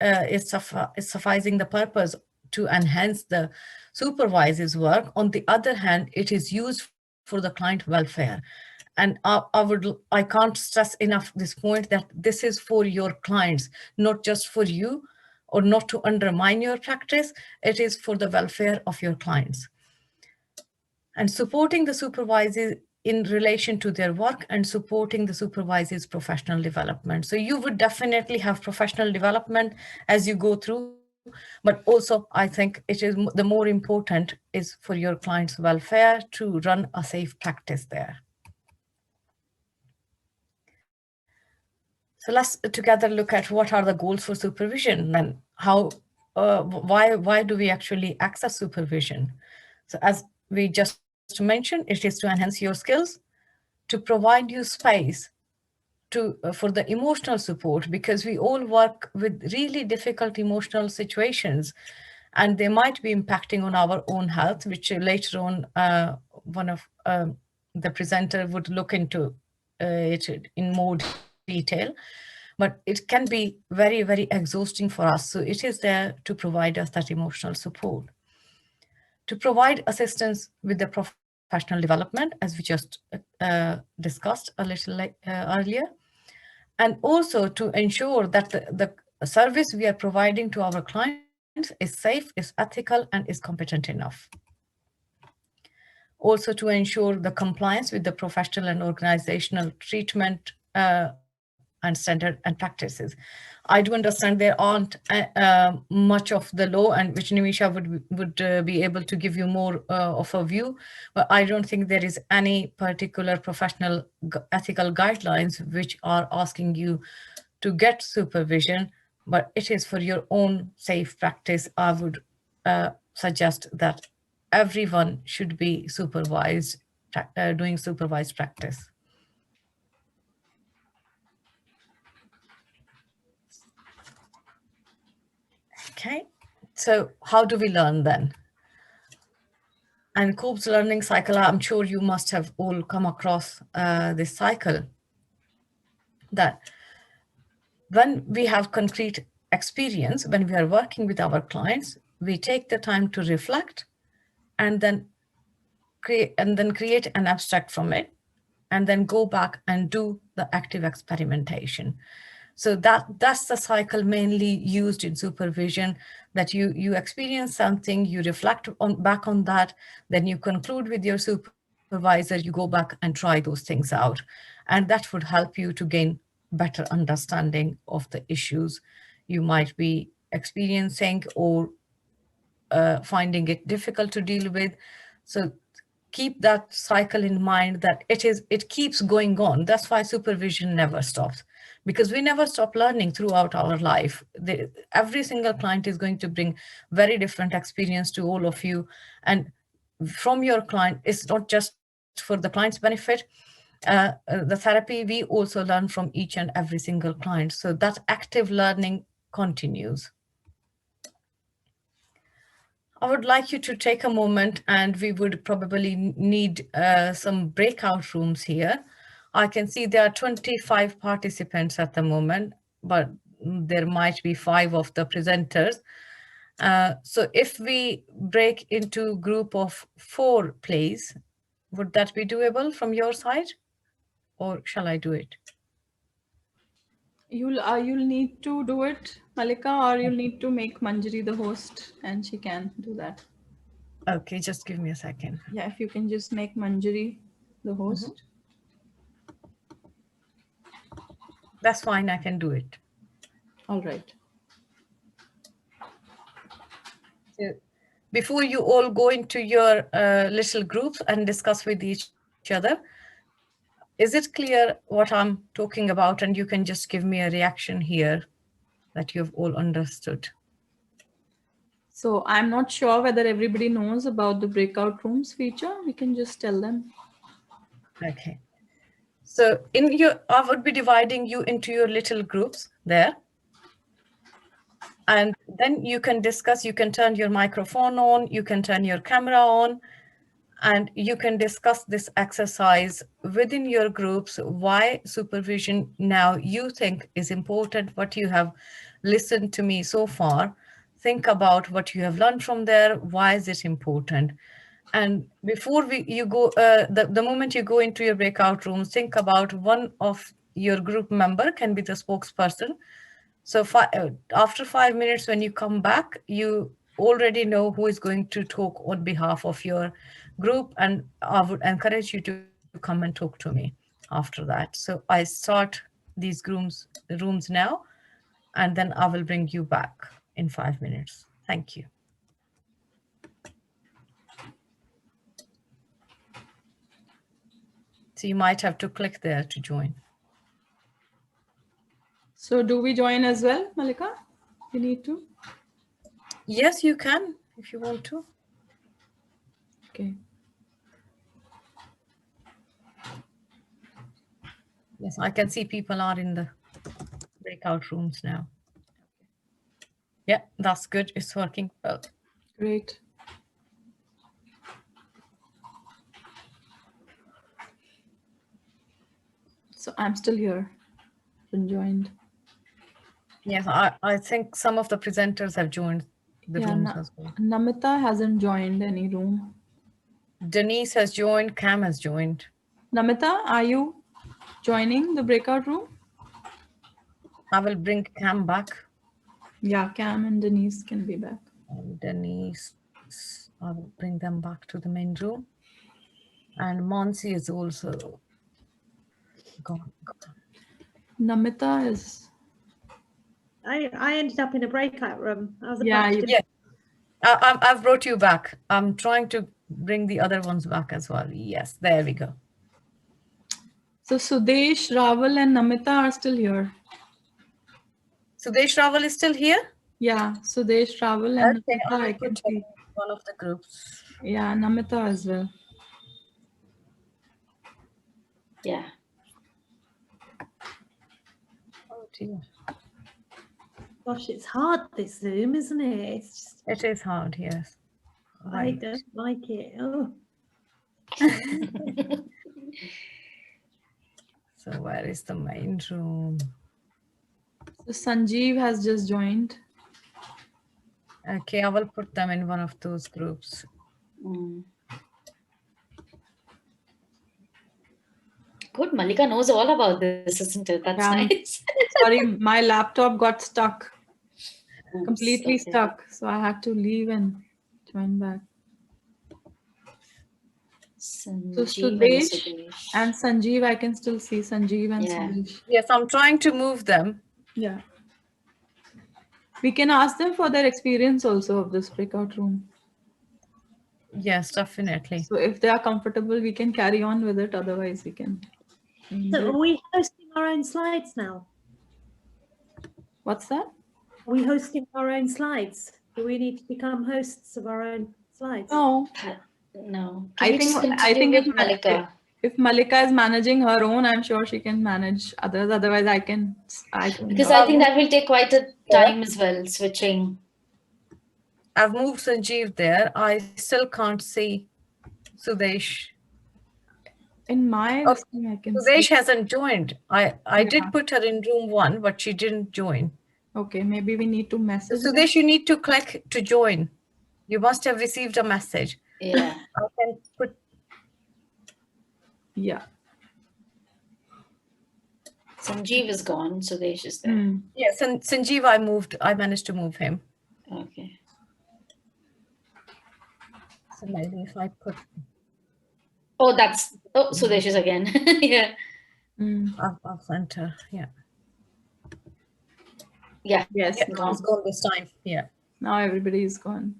is sufficing the purpose to enhance the supervisor's work. On the other hand, it is used for the client welfare. And I can't stress enough this point that this is for your clients, not just for you, or not to undermine your practice. It is for the welfare of your clients. And supporting the supervisors in relation to their work and supporting the supervisor's professional development. So you would definitely have professional development as you go through, but also I think it is the more important is for your client's welfare to run a safe practice there. So let's together look at what are the goals for supervision and how, why do we actually access supervision? So as we just mentioned, it is to enhance your skills, to provide you space for the emotional support, because we all work with really difficult emotional situations and they might be impacting on our own health, which later on one of the presenter would look into it in more detail, but it can be very, very exhausting for us. So it is there to provide us that emotional support, to provide assistance with the professional development, as we just discussed a little earlier, and also to ensure that the service we are providing to our clients is safe, is ethical, and is competent enough. Also to ensure the compliance with the professional and organizational treatment and standard and practices. I do understand there aren't much of the law, and which Nimisha would be able to give you more of a view, but I don't think there is any particular professional ethical guidelines which are asking you to get supervision, but it is for your own safe practice. I would suggest that everyone should be supervised, doing supervised practice. Okay, so how do we learn then? And Cope's learning cycle, I'm sure you must have all come across this cycle, that when we have concrete experience, when we are working with our clients, we take the time to reflect and then create an abstract from it, and then go back and do the active experimentation. So that's the cycle mainly used in supervision, that you experience something, you reflect back on that, then you conclude with your supervisor, you go back and try those things out. And that would help you to gain better understanding of the issues you might be experiencing or finding it difficult to deal with. So keep that cycle in mind, that it keeps going on. That's why supervision never stops, because we never stop learning throughout our life. Every single client is going to bring very different experience to all of you. And from your client, it's not just for the client's benefit. The therapy, we also learn from each and every single client. So that active learning continues. I would like you to take a moment, and we would probably need some breakout rooms here. I can see there are 25 participants at the moment, but there might be 5 of the presenters. So if we break into group of 4, please, would that be doable from your side, or shall I do it? You'll need to do it, Malika, or you'll need to make Manjari the host, and she can do that. Okay, just give me a second. Yeah, if you can just make Manjari the host. That's fine, I can do it. All right. So before you all go into your little groups and discuss with each other, is it clear what I'm talking about? And you can just give me a reaction here that you've all understood. So I'm not sure whether everybody knows about the breakout rooms feature. We can just tell them. Okay. So I would be dividing you into your little groups there. And then you can discuss, you can turn your microphone on, you can turn your camera on, And you can discuss this exercise within your groups, why supervision now you think is important, what you have listened to me so far. Think about what you have learned from there, why is it important? And before you go, the moment you go into your breakout rooms, think about one of your group member can be the spokesperson. So after 5 minutes, when you come back, you already know who is going to talk on behalf of your group. And I would encourage you to come and talk to me after that. So I start these rooms now, and then I will bring you back in 5 minutes. Thank you. So you might have to click there to join. So do we join as well, Malika? You need to? Yes, you can if you want to. Okay. Yes, I can see people are in the breakout rooms now. Yeah, that's good. It's working well. Great. So I'm still here, been joined. Yes, I think some of the presenters have joined the rooms as well. Namita hasn't joined any room. Denise has joined, Cam has joined. Namita, are you joining the breakout room? I will bring Cam back. Yeah, Cam and Denise can be back. And Denise, I will bring them back to the main room. And Monsi is also gone. Namita is... I ended up in a breakout room. I was I've brought you back. I'm trying to bring the other ones back as well. Yes, there we go. So Sudesh, Raval and Namita are still here. Sudesh Raval is still here? Yeah, Sudesh, Raval and Okay, Namita, I can see. One of the groups. Yeah, Namita as well. Yeah. Oh dear. Gosh, it's hard, this Zoom, isn't it? It's just, It is hard, yes. I don't like it. Oh. So where is the main room? So Sanjeev has just joined. Okay, I will put them in one of those groups. Good, Malika knows all about this, isn't it? That's nice. Sorry, my laptop got stuck. Completely stuck. So I had to leave and join back. So Sudesh and Sanjeev, I can still see Sanjeev and Sudesh. Yes, I'm trying to move them. Yeah. We can ask them for their experience also of this breakout room. Yes, definitely. So if they are comfortable, we can carry on with it. Otherwise, we can. So are we hosting our own slides now? What's that? Are we hosting our own slides? Do we need to become hosts of our own slides? No. No. I think if Malika is managing her own, I'm sure she can manage others. Otherwise, I can. Because I think that will take quite a time as well, switching. I've moved Sanjeev there. I still can't see Sudesh. In my I can Sudesh hasn't joined. I did put her in room 1, but she didn't join. Okay, maybe we need to message. Sudesh, you need to click to join. You must have received a message. Yeah. I can put. Yeah. Sanjeev is gone. Sudesh is there. Yes, and Sanjeev, I managed to move him. Okay. So maybe if I put. Oh, Sudesh is again. Yeah. I'll send her. Yeah. Yeah. Yes. Yeah, it's gone this time. Yeah. Now everybody is gone.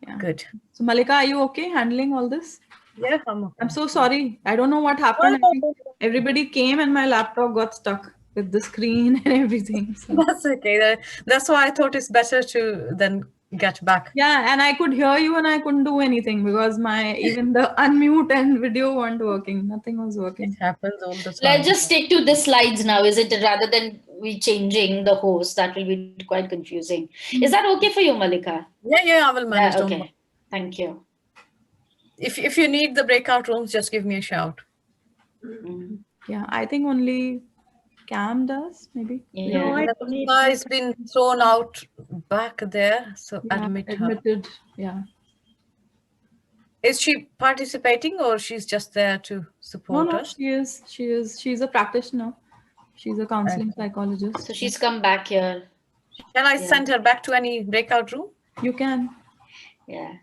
Yeah. Good. So Malika, are you okay handling all this? Yeah, I'm okay. I'm so sorry. I don't know what happened. I think everybody came and my laptop got stuck with the screen and everything. So. That's okay. That's why I thought it's better to then get back. Yeah, and I could hear you and I couldn't do anything because even the unmute and video weren't working. Nothing was working. It happens all the time. Let's just stick to the slides now, isn't it? Rather than we changing the host, that will be quite confusing. Is that okay for you, Malika? Yeah, I will manage. Okay. Thank you. If you need the breakout rooms, just give me a shout. Mm. Yeah, I think only Cam does, maybe. Yeah. No, I don't need Natasha has been thrown out back there, so Yeah, admit her. admitted. Yeah. Is she participating or she's just there to No, support no, us? she is. She's a practitioner. She's a counseling psychologist. So she's come back here. Can I Yeah. send her back to any breakout room? You can. Yeah.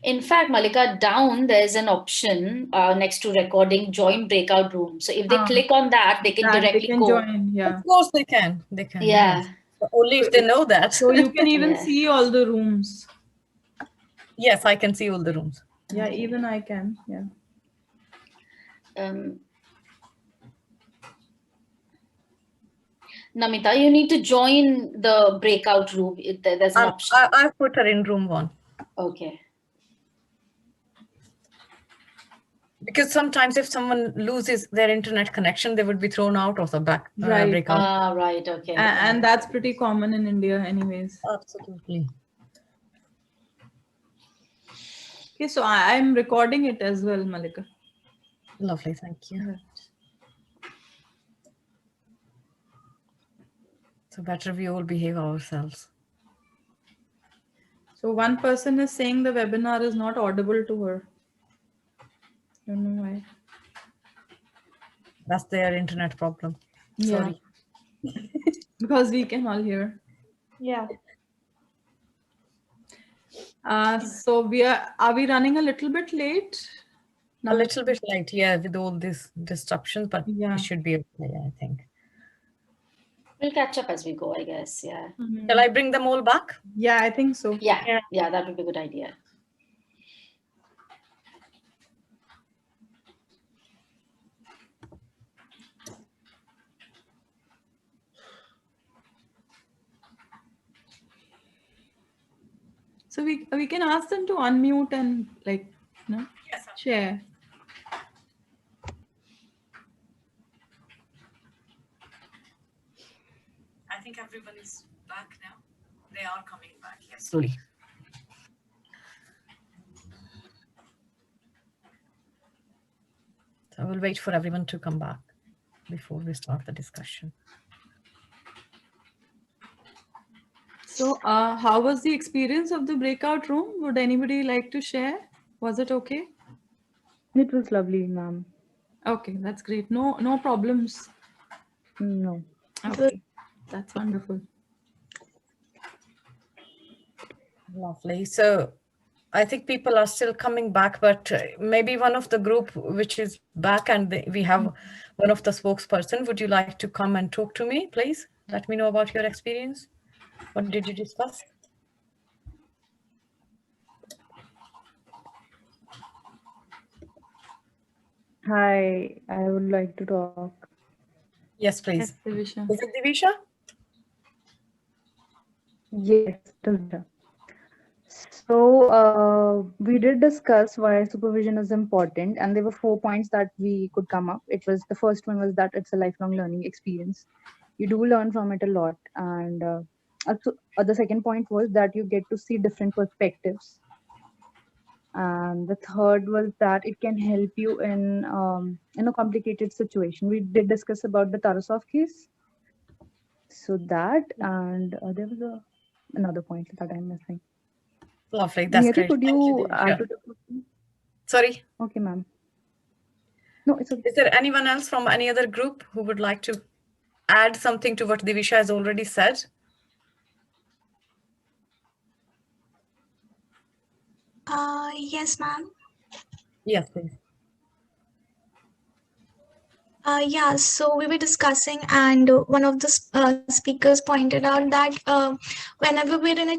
In fact, Malika, down there's an option next to recording, join breakout room. So if they click on that, they can That directly they can go. join. Yeah. Of course they can. They can. Yeah. Yes. But only if they know that. So you can even Yeah. see all the rooms. Yes, I can see all the rooms. Yeah, even I can. Yeah. Namita, you need to join the breakout room. There's an option. I've put her in room 1. Okay. Because sometimes if someone loses their internet connection, they would be thrown out of the Right. breakout. Ah, right. Okay. And that's pretty common in India anyways. Absolutely. Okay, so I'm recording it as well, Malika. Lovely. Thank you. Right. So better we all behave ourselves. So one person is saying the webinar is not audible to her. Don't know why. That's their internet problem. Yeah. Sorry. Because we can all hear. Yeah. So are we running a little bit late? A little bit late, yeah, with all these disruptions, but Yeah. it should be okay, I think. We'll catch up as we go, I guess. Yeah. Shall I bring them all back? Yeah, I think so. Yeah. Yeah, that would be a good idea. So we can ask them to unmute and share. I think everyone is back now. They are coming back, yes. Slowly. So I will wait for everyone to come back before we start the discussion. So how was the experience of the breakout room? Would anybody like to share? Was it okay? It was lovely, ma'am. Okay, that's great. No problems. No. Okay, that's wonderful. Lovely. So I think people are still coming back, but maybe one of the group which is back and we have one of the spokesperson. Would you like to come and talk to me, please? Let me know about your experience. What did you discuss? Hi, I would like to talk. Yes, please. Division. Is it Divisha? Yes, Divisha. So we did discuss why supervision is important, and there were 4 points that we could come up. The first one was that it's a lifelong learning experience. You do learn from it a lot, and the second point was that you get to see different perspectives. And the third was that it can help you in a complicated situation. We did discuss about the Tarasov case. So that, and there was another point that I'm missing. Lovely. That's Niyati, great. could Thank you Divisha. add to the question? Sorry. Okay, ma'am. No, it's okay. Is there anyone else from any other group who would like to add something to what Divisha has already said? Yes, ma'am. Yes, please. Yeah, so we were discussing, and one of the speakers pointed out that whenever we're in a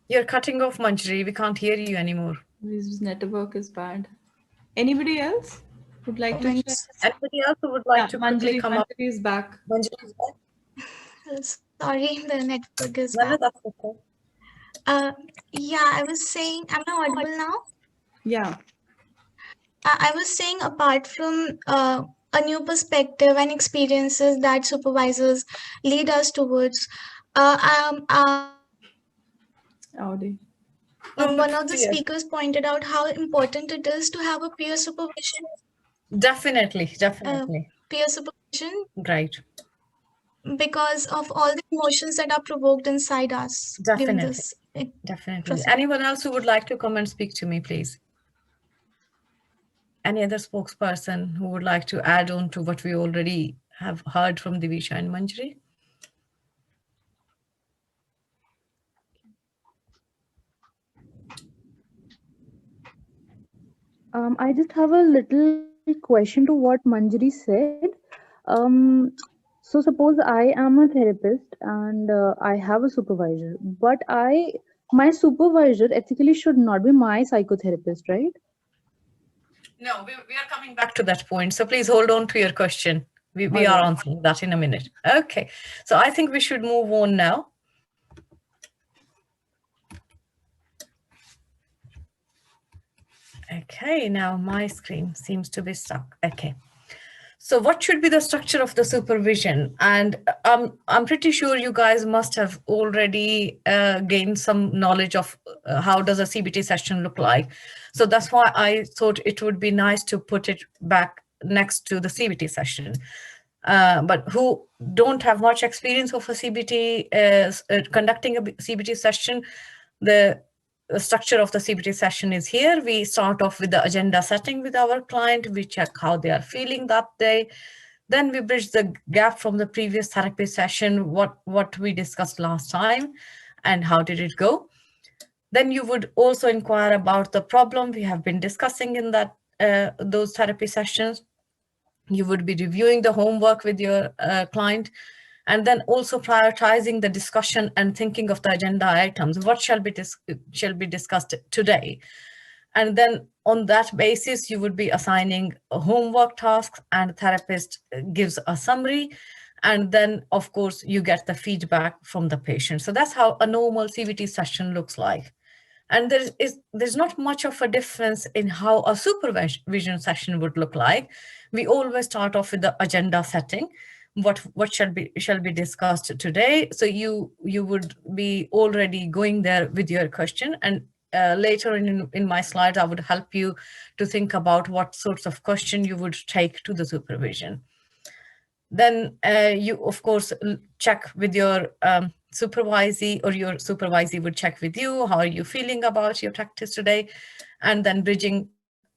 You're cutting off, Manjari. We can't hear you anymore. His network is bad. Anybody else would like to share? Anybody else who would like to quickly come up? Manjari is back. Manjari is back. sorry, the network is No, no, bad. that's okay. Yeah, I was saying, am I audible now? Yeah. I was saying, apart from a new perspective and experiences that supervisors lead us towards, Audi. One of the speakers pointed out how important it is to have a peer supervision. Definitely. Peer supervision, Great. because of all the emotions that are provoked inside us during this Definitely. process. Anyone else who would like to come and speak to me, please? Any other spokesperson who would like to add on to what we already have heard from Divisha and Manjari? I just have a little question to what Manjari said. So suppose I am a therapist and I have a supervisor, but my supervisor ethically should not be my psychotherapist, right? No, we are coming back to that point. So please hold on to your question. We are answering that in a minute. Okay. So I think we should move on now. Okay, now my screen seems to be stuck. Okay. So what should be the structure of the supervision? And I'm pretty sure you guys must have already gained some knowledge of how does a CBT session look like. So that's why I thought it would be nice to put it back next to the CBT session. But who don't have much experience of a CBT, conducting a CBT session, the structure of the CBT session is here. We start off with the agenda setting with our client. We check how they are feeling that day. Then we bridge the gap from the previous therapy session, what we discussed last time and how did it go. Then you would also inquire about the problem we have been discussing in that those therapy sessions. You would be reviewing the homework with your client, and then also prioritizing the discussion and thinking of the agenda items. What shall be discussed today? And then on that basis, you would be assigning homework tasks, and therapist gives a summary. And then, of course, you get the feedback from the patient. So that's how a normal CBT session looks like. And there's not much of a difference in how a supervision session would look like. We always start off with the agenda setting. What shall be discussed today? So you would be already going there with your question, and later in my slides, I would help you to think about what sorts of question you would take to the supervision. Then you, of course, check with your supervisee, or your supervisee would check with you. How are you feeling about your practice today? And then bridging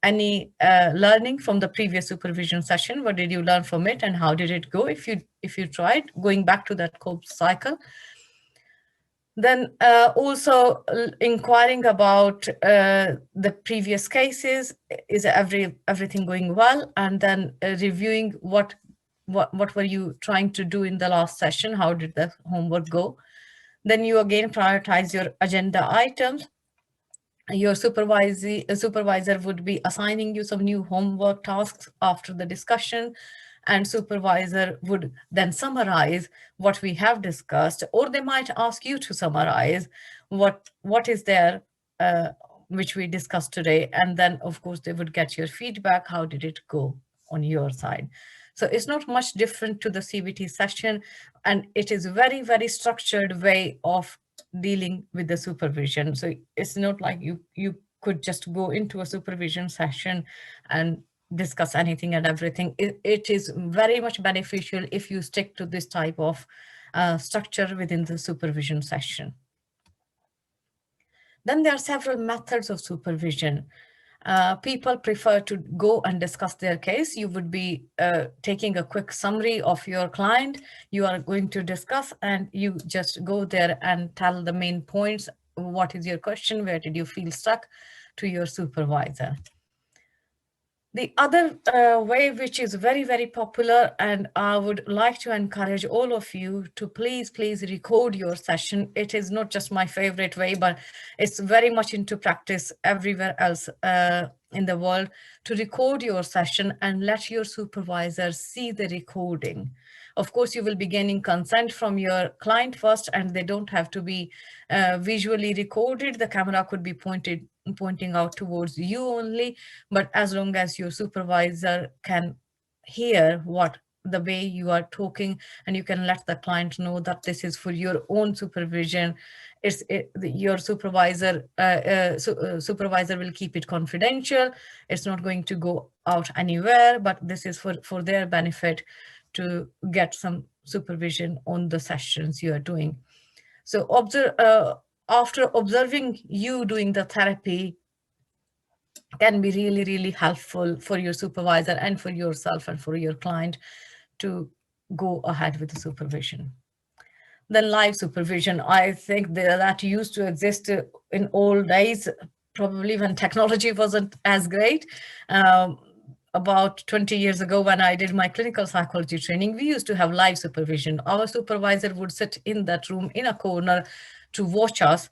any learning from the previous supervision session. What did you learn from it, and how did it go if you tried? Going back to that COPE cycle. Then also inquiring about the previous cases. Is everything going well? And then reviewing what were you trying to do in the last session? How did the homework go? Then you again prioritize your agenda items. Your supervisor would be assigning you some new homework tasks after the discussion, and supervisor would then summarize what we have discussed, or they might ask you to summarize what is there which we discussed today. And then, of course, they would get your feedback. How did it go on your side? So it's not much different to the CBT session, and it is very, very structured way of dealing with the supervision. So it's not like you could just go into a supervision session and discuss anything and everything. It is very much beneficial if you stick to this type of structure within the supervision session. Then there are several methods of supervision. People prefer to go and discuss their case. You would be taking a quick summary of your client. You are going to discuss, and you just go there and tell the main points. What is your question? Where did you feel stuck? To your supervisor. The other way, which is very, very popular, and I would like to encourage all of you to please record your session. It is not just my favorite way, but it's very much into practice everywhere else in the world, to record your session and let your supervisor see the recording. Of course, you will be gaining consent from your client first, and they don't have to be visually recorded. The camera could be pointing out towards you only, but as long as your supervisor can hear what the way you are talking, and you can let the client know that this is for your own supervision. Your supervisor supervisor will keep it confidential. It's not going to go out anywhere, but this is for their benefit to get some supervision on the sessions you are doing. So after observing you doing the therapy can be really, really helpful for your supervisor and for yourself and for your client to go ahead with the supervision. Then live supervision, I think that used to exist in old days, probably when technology wasn't as great. About 20 years ago, when I did my clinical psychology training, we used to have live supervision. Our supervisor would sit in that room in a corner to watch us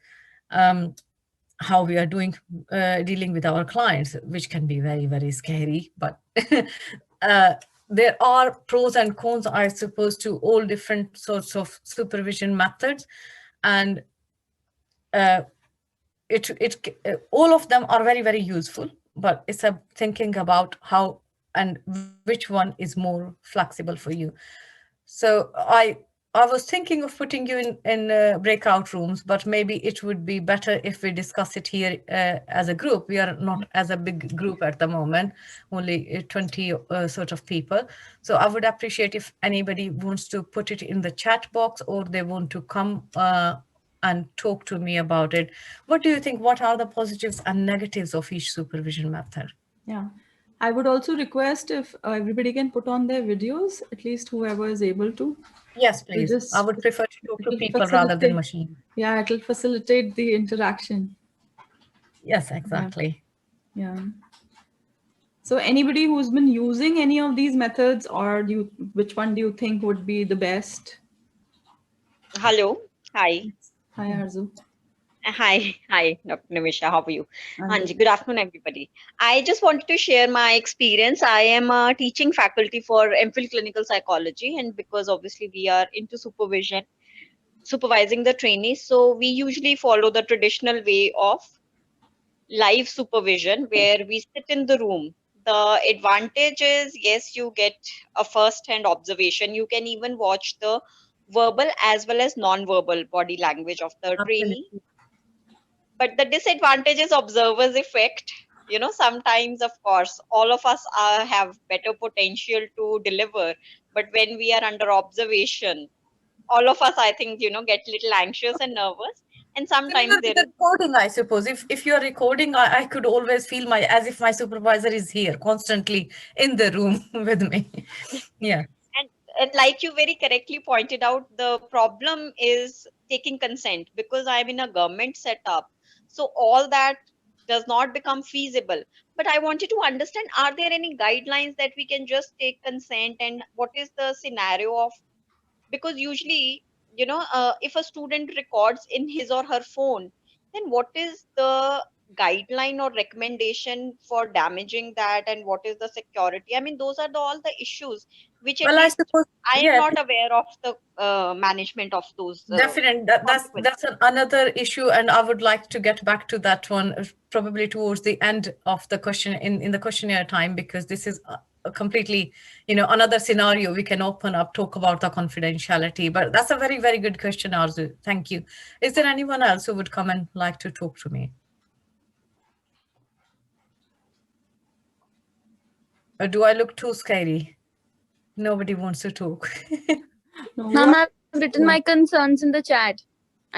how we are doing, dealing with our clients, which can be very, very scary. But there are pros and cons, I suppose, to all different sorts of supervision methods. And all of them are very, very useful, but it's a thinking about how and which one is more flexible for you. So I was thinking of putting you in breakout rooms, but maybe it would be better if we discuss it here as a group. We are not as a big group at the moment, only 20 sort of people. So I would appreciate if anybody wants to put it in the chat box, or they want to come and talk to me about it. What do you think? What are the positives and negatives of each supervision method? Yeah, I would also request if everybody can put on their videos, at least whoever is able to. Yes, please. I would prefer to talk to people rather than machine. Yeah, it will facilitate the interaction. Yes, exactly. Yeah. So anybody who's been using any of these methods, or which one do you think would be the best? Hello. Hi. Hi, Arzu. Hi, Dr. Nimisha. How are you? Anji, good afternoon, everybody. I just wanted to share my experience. I am a teaching faculty for MPhil Clinical Psychology, and because obviously we are into supervising the trainees, so we usually follow the traditional way of live supervision, where we sit in the room. The advantage is, yes, you get a first-hand observation. You can even watch the verbal as well as non-verbal body language of the trainee. But the disadvantage is observer's effect. Sometimes, of course, all of us have better potential to deliver, but when we are under observation, all of us, I think, get a little anxious and nervous. And sometimes there is recording, I suppose. If you're recording, I could always feel as if my supervisor is here constantly in the room with me. Yeah. And like you very correctly pointed out, the problem is taking consent, because I'm in a government setup. So all that does not become feasible. But I wanted to understand, are there any guidelines that we can just take consent, and what is the scenario of, because usually, if a student records in his or her phone, then what is the guideline or recommendation for damaging that, and what is the security? I mean, those are all the issues which at least I am not aware of the management of those. Definitely, that's another issue, and I would like to get back to that one probably towards the end of the question in the questionnaire time, because this is a completely, another scenario we can open up, talk about the confidentiality. But that's a very, very good question, Arzu. Thank you. Is there anyone else who would come and like to talk to me? Or do I look too scary? Nobody wants to talk. Ma'am, I've written my concerns in the chat.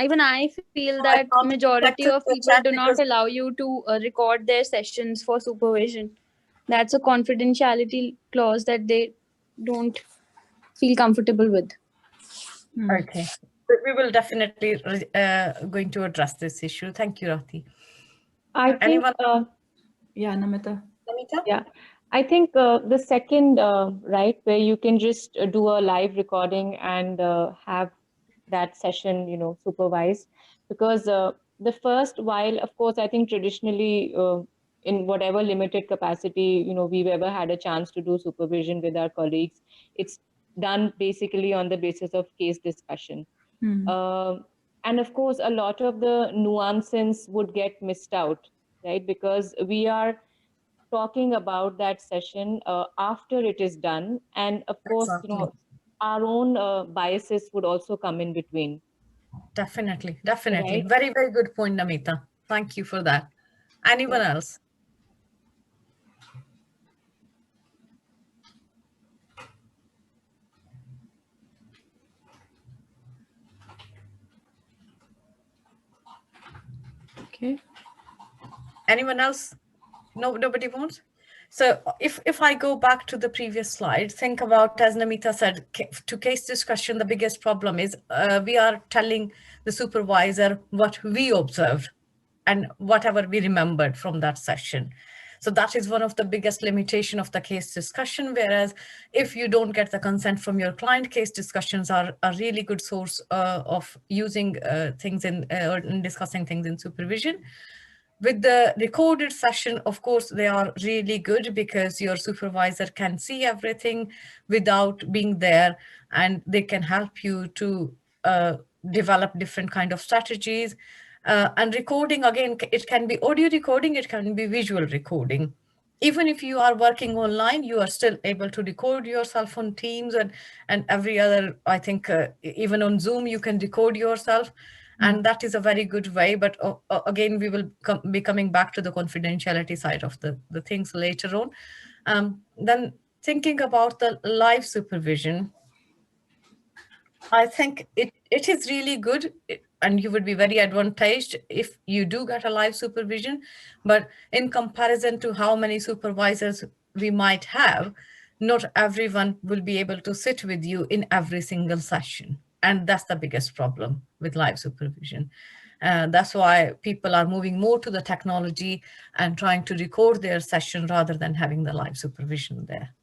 Even I feel that majority of people do not allow you to record their sessions for supervision. That's a confidentiality clause that they don't feel comfortable with. Okay. We will definitely going to address this issue. Thank you, Rati. I think, yeah, Namita. Yeah, I think the second, right, where you can just do a live recording and have that session, supervised, because the first, while of course, I think traditionally in whatever limited capacity, we've ever had a chance to do supervision with our colleagues, it's done basically on the basis of case discussion. And of course, a lot of the nuances would get missed out, right? Because we are talking about that session after it is done. And of course, Exactly. our own biases would also come in between. Definitely, definitely. Right. Very, very good point, Namita. Thank you for that. Anyone else? Okay. Anyone else? No, nobody wants? So if I go back to the previous slide, think about, as Namita said, to case discussion, the biggest problem is we are telling the supervisor what we observed and whatever we remembered from that session. So that is one of the biggest limitation of the case discussion. Whereas if you don't get the consent from your client, case discussions are a really good source of using things in or discussing things in supervision. With the recorded session, of course, they are really good because your supervisor can see everything without being there, and they can help you to develop different kind of strategies. And recording, again, it can be audio recording, it can be visual recording. Even if you are working online, you are still able to record yourself on Teams and every other, I think, even on Zoom, you can record yourself. And that is a very good way. But again, we will be coming back to the confidentiality side of the things later on. Then thinking about the live supervision, I think it is really good, and you would be very advantaged if you do get a live supervision. But in comparison to how many supervisors we might have, not everyone will be able to sit with you in every single session. And that's the biggest problem with live supervision. That's why people are moving more to the technology and trying to record their session rather than having the live supervision there.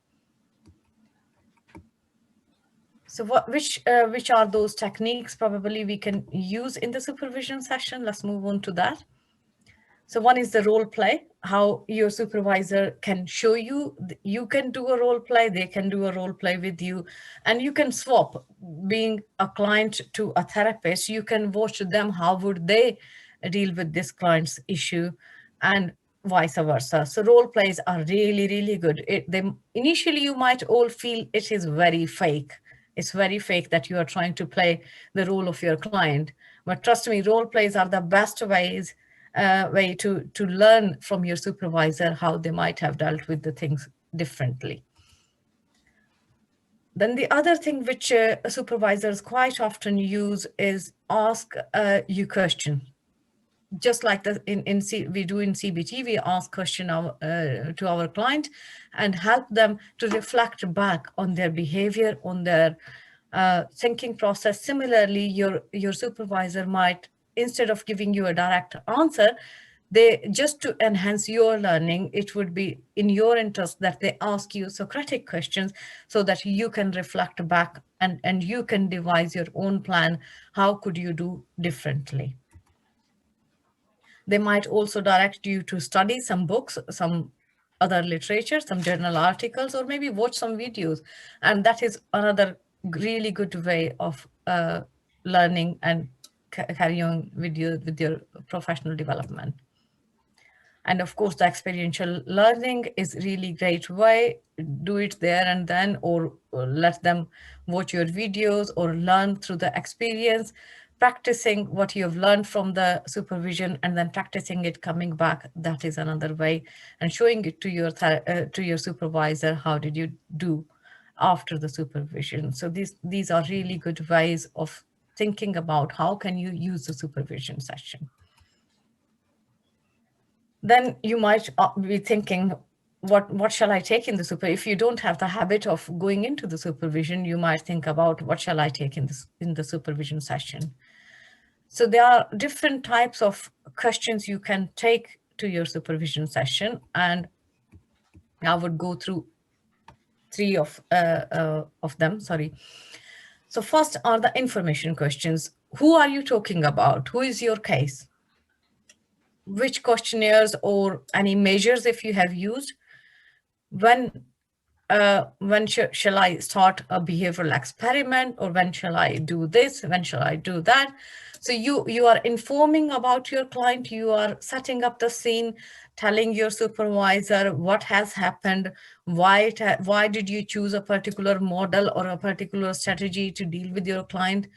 So which are those techniques probably we can use in the supervision session? Let's move on to that. So one is the role play, how your supervisor can show you, you can do a role play, they can do a role play with you, and you can swap being a client to a therapist. You can watch them, how would they deal with this client's issue, and vice versa. So role plays are really, really good. Initially, you might all feel it is very fake. It's very fake that you are trying to play the role of your client. But trust me, role plays are the best way to learn from your supervisor how they might have dealt with the things differently. Then the other thing which supervisors quite often use is ask you question. Just like we do in CBT, we ask question to our client and help them to reflect back on their behavior, on their thinking process. Similarly, your supervisor might, instead of giving you a direct answer, just to enhance your learning, it would be in your interest that they ask you Socratic questions so that you can reflect back and you can devise your own plan. How could you do differently? They might also direct you to study some books, some other literature, some journal articles, or maybe watch some videos. And that is another really good way of learning and carrying on with your professional development. And of course, the experiential learning is really great way. Do it there and then, or let them watch your videos or learn through the experience, practicing what you've learned from the supervision and then practicing it coming back. That is another way, and showing it to your supervisor. How did you do after the supervision? So these are really good ways of thinking about how can you use the supervision session. Then you might be thinking, what shall I take in the supervision? If you don't have the habit of going into the supervision, you might think about what shall I take in the supervision session. So there are different types of questions you can take to your supervision session, and I would go through three of them. Sorry. So first are the information questions. Who are you talking about? Who is your case? Which questionnaires or any measures if you have used? When when shall I start a behavioral experiment, or when shall I do this, when shall I do that? So you are informing about your client, you are setting up the scene, telling your supervisor what has happened, why did you choose a particular model or a particular strategy to deal with your client,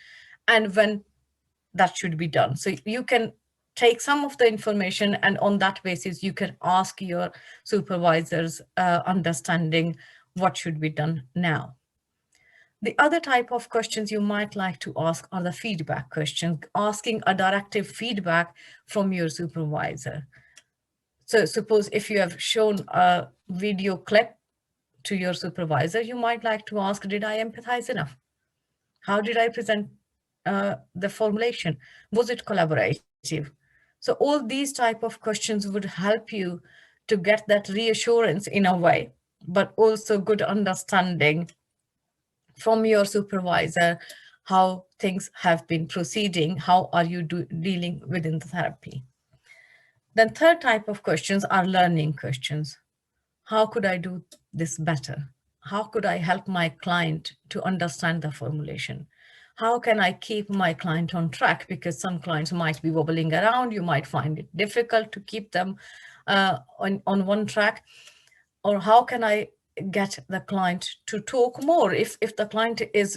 and when that should be done. So you can take some of the information, and on that basis, you can ask your supervisors understanding what should be done now. The other type of questions you might like to ask are the feedback questions, asking a directive feedback from your supervisor. So suppose if you have shown a video clip to your supervisor, you might like to ask, did I empathize enough? How did I present the formulation? Was it collaborative? So all these type of questions would help you to get that reassurance in a way, but also good understanding from your supervisor how things have been proceeding, how are you dealing within the therapy. Then third type of questions are learning questions. How could I do this better? How could I help my client to understand the formulation? How can I keep my client on track? Because some clients might be wobbling around. You might find it difficult to keep them on one track. Or how can I get the client to talk more? If the client is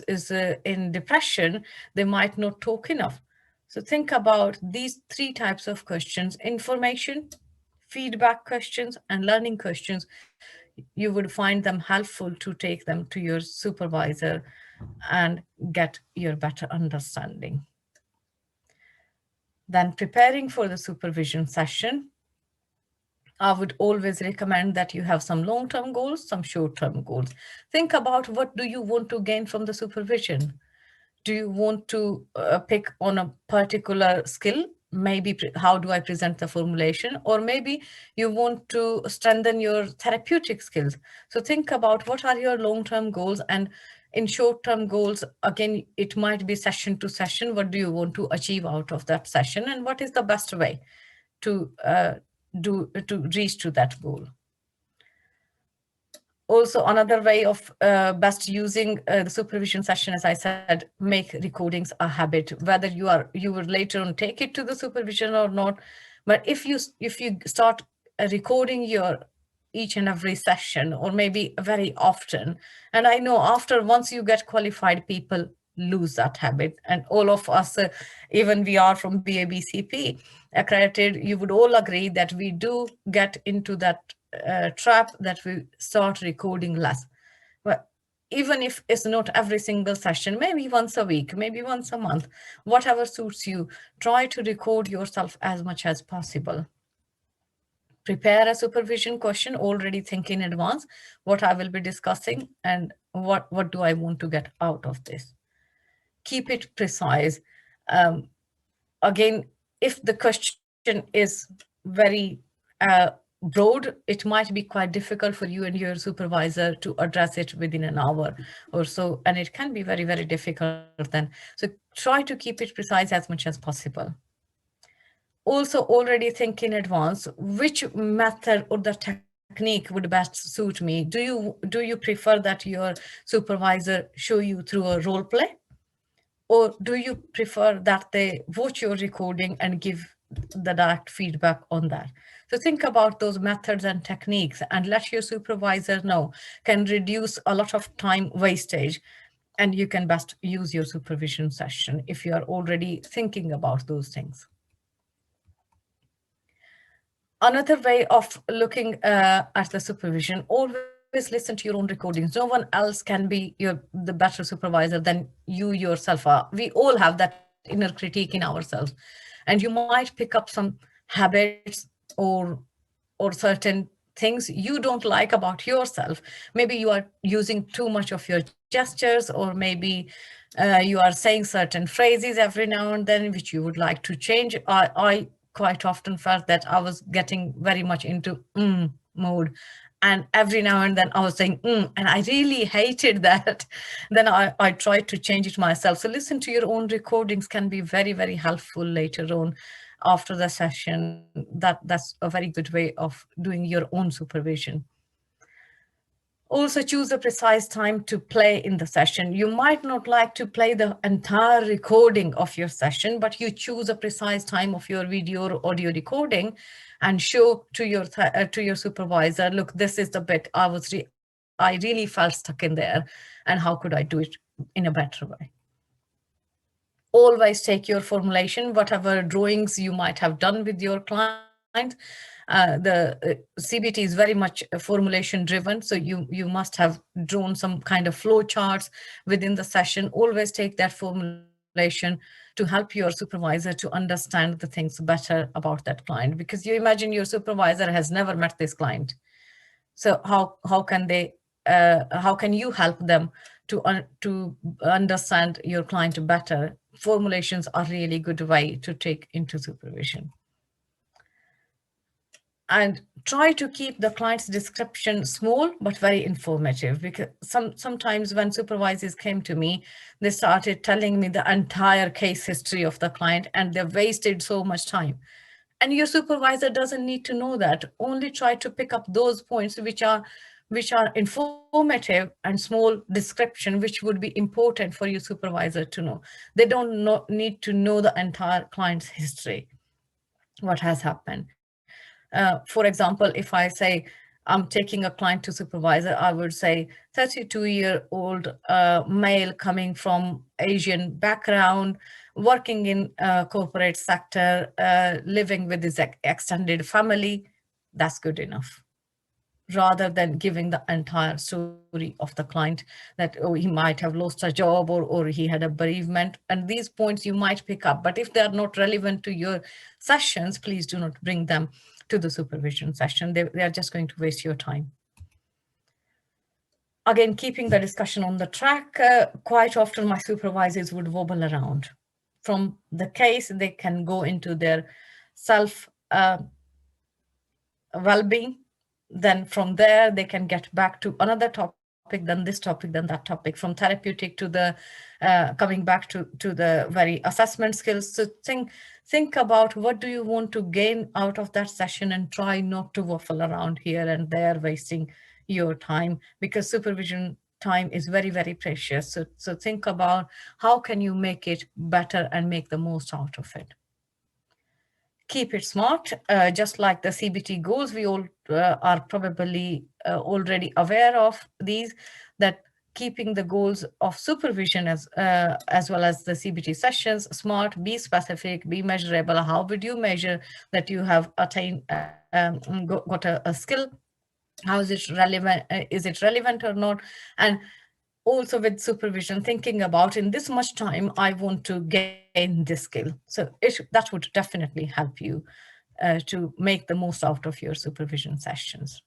in depression, they might not talk enough. So think about these three types of questions: information, feedback questions, and learning questions. You would find them helpful to take them to your supervisor and get your better understanding. Then preparing for the supervision session, I would always recommend that you have some long-term goals, some short-term goals. Think about what do you want to gain from the supervision? Do you want to pick on a particular skill? Maybe how do I present the formulation? Or maybe you want to strengthen your therapeutic skills. So think about what are your long-term goals, and in short-term goals, again, it might be session to session. What do you want to achieve out of that session? And what is the best way to reach to that goal? Also, another way of best using the supervision session, as I said, make recordings a habit, whether you will later on take it to the supervision or not. But if you start recording your each and every session, or maybe very often, and I know once you get qualified, people lose that habit. And all of us, even we are from BABCP accredited, you would all agree that we do get into that trap that we start recording less. But even if it's not every single session, maybe once a week, maybe once a month, whatever suits you, try to record yourself as much as possible. Prepare a supervision question, already think in advance what I will be discussing and what do I want to get out of this. Keep it precise. Again, if the question is very broad, it might be quite difficult for you and your supervisor to address it within an hour or so, and it can be very, very difficult then. So try to keep it precise as much as possible. Also, already think in advance which method or the technique would best suit me. Do you prefer that your supervisor show you through a role play? Or do you prefer that they watch your recording and give the direct feedback on that? So think about those methods and techniques and let your supervisor know. Can reduce a lot of time wastage, and you can best use your supervision session if you are already thinking about those things. Another way of looking at the supervision, always listen to your own recordings. No one else can be the better supervisor than you yourself are. We all have that inner critique in ourselves, and you might pick up some habits or certain things you don't like about yourself. Maybe you are using too much of your gestures, or maybe you are saying certain phrases every now and then which you would like to change. I quite often felt that I was getting very much into mode. And every now and then I was saying, and I really hated that. Then I tried to change it myself. So listen to your own recordings can be very, very helpful later on after the session. That's a very good way of doing your own supervision. Also choose a precise time to play in the session. You might not like to play the entire recording of your session, but you choose a precise time of your video or audio recording and show to your supervisor, look, this is the bit I really felt stuck in there, and how could I do it in a better way? Always take your formulation, whatever drawings you might have done with your client. The CBT is very much formulation driven, so you must have drawn some kind of flow charts within the session. Always take that formulation to help your supervisor to understand the things better about that client, because you imagine your supervisor has never met this client. So how can you help them to understand your client better? Formulations are really good way to take into supervision. And try to keep the client's description small but very informative, because sometimes when supervisors came to me, they started telling me the entire case history of the client, and they wasted so much time. And your supervisor doesn't need to know that. Only try to pick up those points which are informative and small description, which would be important for your supervisor to know. They don't need to know the entire client's history, what has happened. For example, if I say I'm taking a client to supervisor, I would say 32-year-old male coming from Asian background, working in corporate sector, living with his extended family. That's good enough, rather than giving the entire story of the client, that he might have lost a job or he had a bereavement. And these points you might pick up, but if they are not relevant to your sessions, please do not bring them to the supervision session. They are just going to waste your time. Again, keeping the discussion on the track, quite often my supervisors would wobble around. From the case, they can go into their self well-being. Then from there, they can get back to another topic, then this topic, then that topic, from therapeutic to the coming back to the very assessment skills. So think about what do you want to gain out of that session, and try not to waffle around here and there, wasting your time, because supervision time is very, very precious. So think about how can you make it better and make the most out of it. Keep it smart, just like the CBT goals. We all are probably already aware of these, that keeping the goals of supervision as well as the CBT sessions smart, be specific, be measurable. How would you measure that you have attained, got a skill? How is it relevant? Is it relevant or not? And also with supervision, thinking about in this much time, I want to gain this skill. So that would definitely help you to make the most out of your supervision sessions.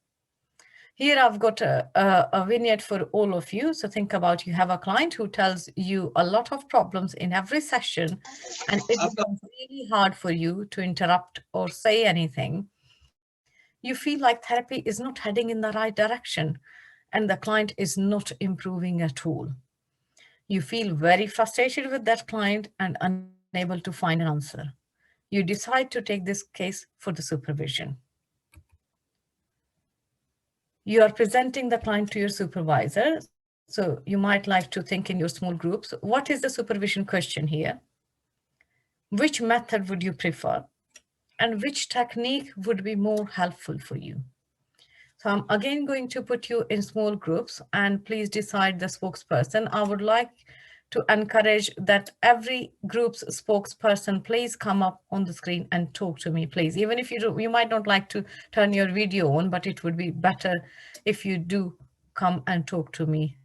Here I've got a vignette for all of you. So think about, you have a client who tells you a lot of problems in every session, and it becomes really hard for you to interrupt or say anything. You feel like therapy is not heading in the right direction, and the client is not improving at all. You feel very frustrated with that client and unable to find an answer. You decide to take this case for the supervision. You are presenting the client to your supervisor. So you might like to think in your small groups, what is the supervision question here? Which method would you prefer? And which technique would be more helpful for you? So I'm again going to put you in small groups, and please decide the spokesperson. I would like to encourage that every group's spokesperson, please come up on the screen and talk to me, please. Even if you might not like to turn your video on, but it would be better if you do come and talk to me.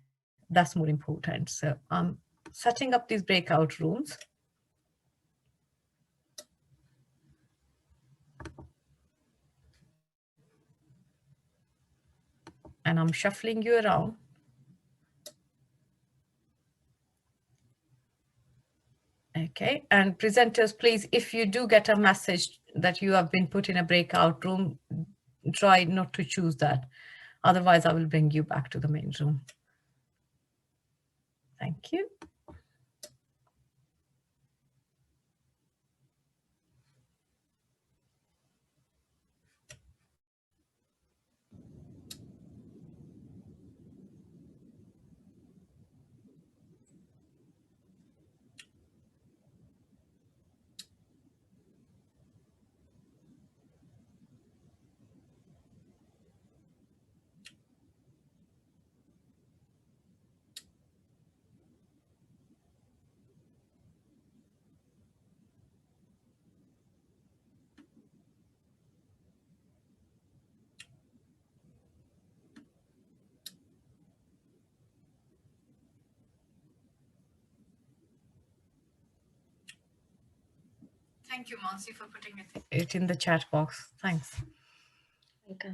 That's more important. So I'm setting up these breakout rooms. And I'm shuffling you around. Okay, and presenters, please, if you do get a message that you have been put in a breakout room, try not to choose that. Otherwise, I will bring you back to the main room. Thank you. Thank you, Mansi, for putting it in the chat box. Thanks. Okay.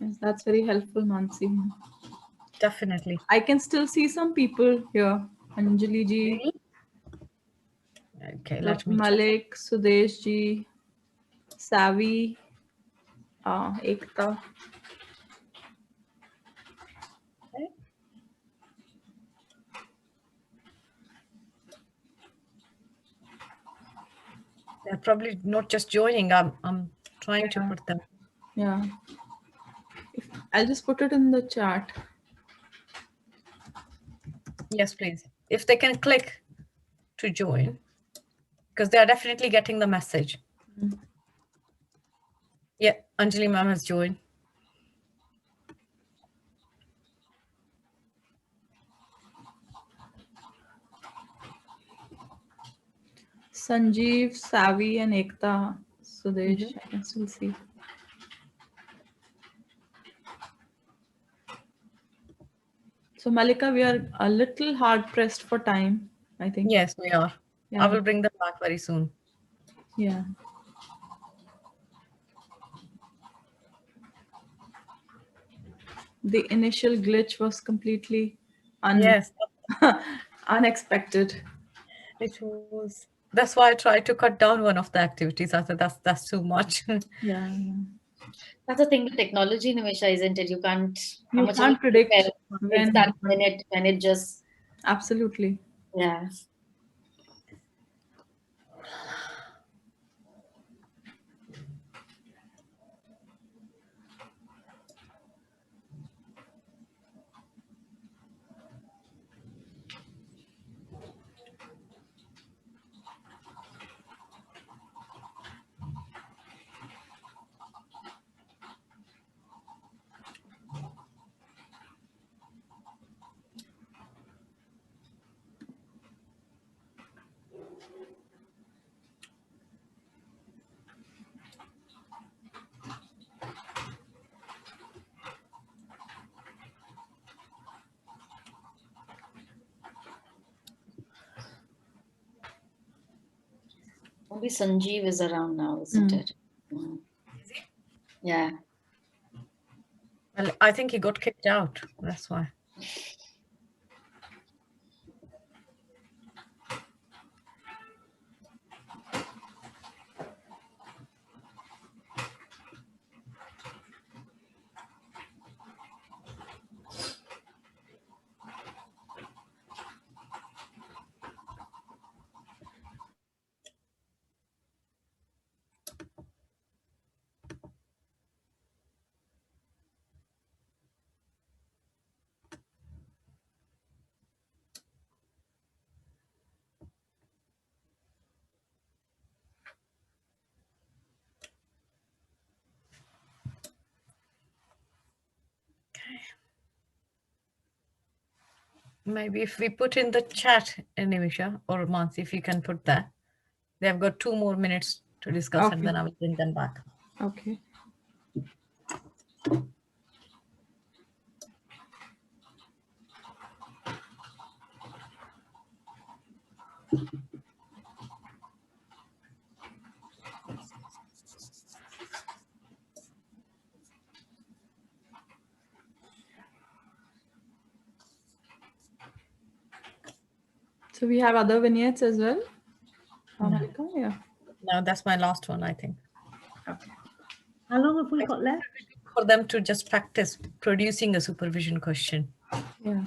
Yes, that's very helpful, Mansi. Definitely. I can still see some people here. Anjali ji, Okay, let me check. Malik, Sudesh ji, Savi, Ekta. They're probably not just joining. I'm trying to put them. Yeah. I'll just put it in the chat. Yes, please. If they can click to join, because they are definitely getting the message. Yeah, Anjali ma'am has joined. Sanjeev, Savi, and Ekta. Sudesh, I can still see. So Malika, we are a little hard pressed for time, I think. Yes, we are. Yeah. I will bring them back very soon. Yeah. The initial glitch was completely Yes, unexpected. it was. That's why I tried to cut down one of the activities. I said that's too much. Yeah. That's the thing with technology, Nimisha, isn't it? You can't predict it's that minute when it just absolutely. Yeah. Only Sanjeev is around now, isn't it? Is he? Yeah. Well, I think he got kicked out. That's why. Maybe if we put in the chat, Nimisha or Mansi, if you can put that. They've got 2 more minutes to discuss and then I will bring them back. Okay. So we have other vignettes as well? Malika? Yeah. No, that's my last one, I think. Okay. How long have we got left? For them to just practice producing a supervision question. Yeah.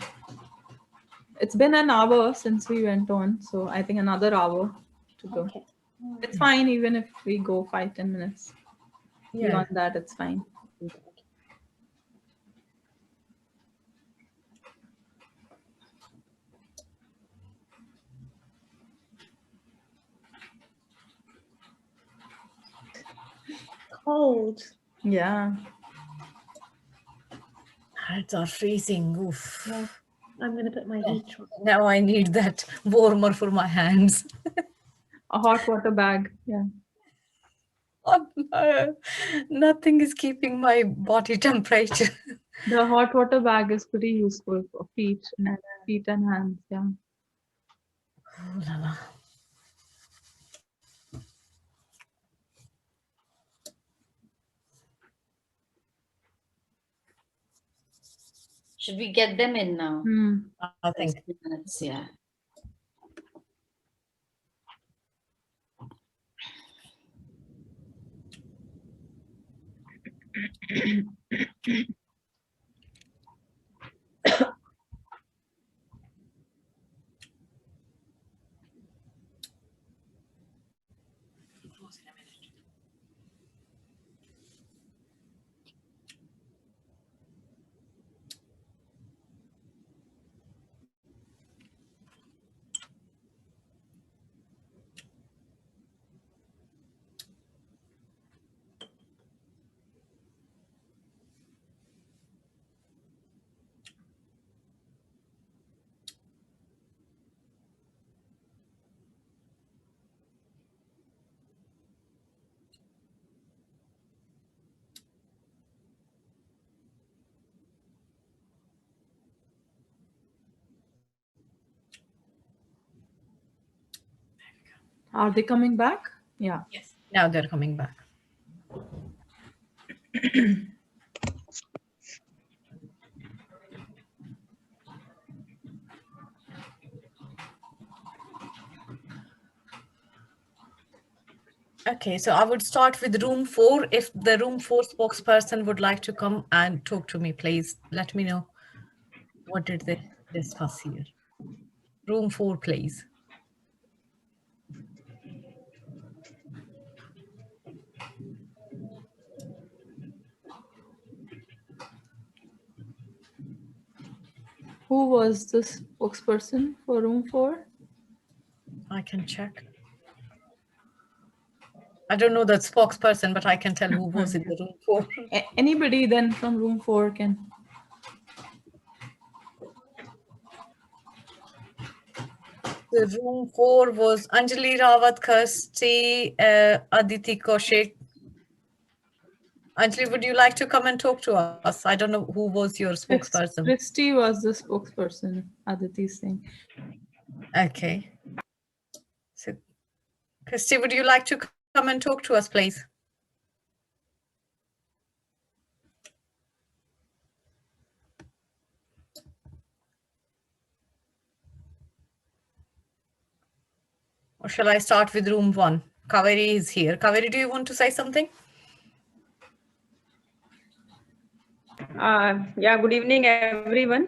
It's been an hour since we went on, so I think another hour to go. Okay. It's fine even if we go 5-10 minutes. Yeah. Beyond that, it's fine. Cold. Yeah. Hands are freezing. Oof. Yeah. I'm going to put my heater on. Now I need that warmer for my hands. A hot water bag. Yeah. Oh, no. Nothing is keeping my body temperature. The hot water bag is pretty useful for feet and hands. Yeah. Oh, la, la. Should we get them in now? I think. 10 minutes, yeah. Are they coming back? Yeah. Yes. Now they're coming back. Okay, so I would start with room 4. If the room 4 spokesperson would like to come and talk to me, please let me know. What did they discuss here? Room 4, please. Who was the spokesperson for room 4? I can check. I don't know the spokesperson, but I can tell who was in the room 4. Anybody then from room 4 can. The room 4 was Anjali Rawat, Kirsty, Aditi Kaushik. Anjali, would you like to come and talk to us? I don't know who was your spokesperson. Christy was the spokesperson, Aditi's thing. Okay. So, Kirsty, would you like to come and talk to us, please? Or shall I start with room 1? Kaveri is here. Kaveri, do you want to say something? Yeah, good evening, everyone.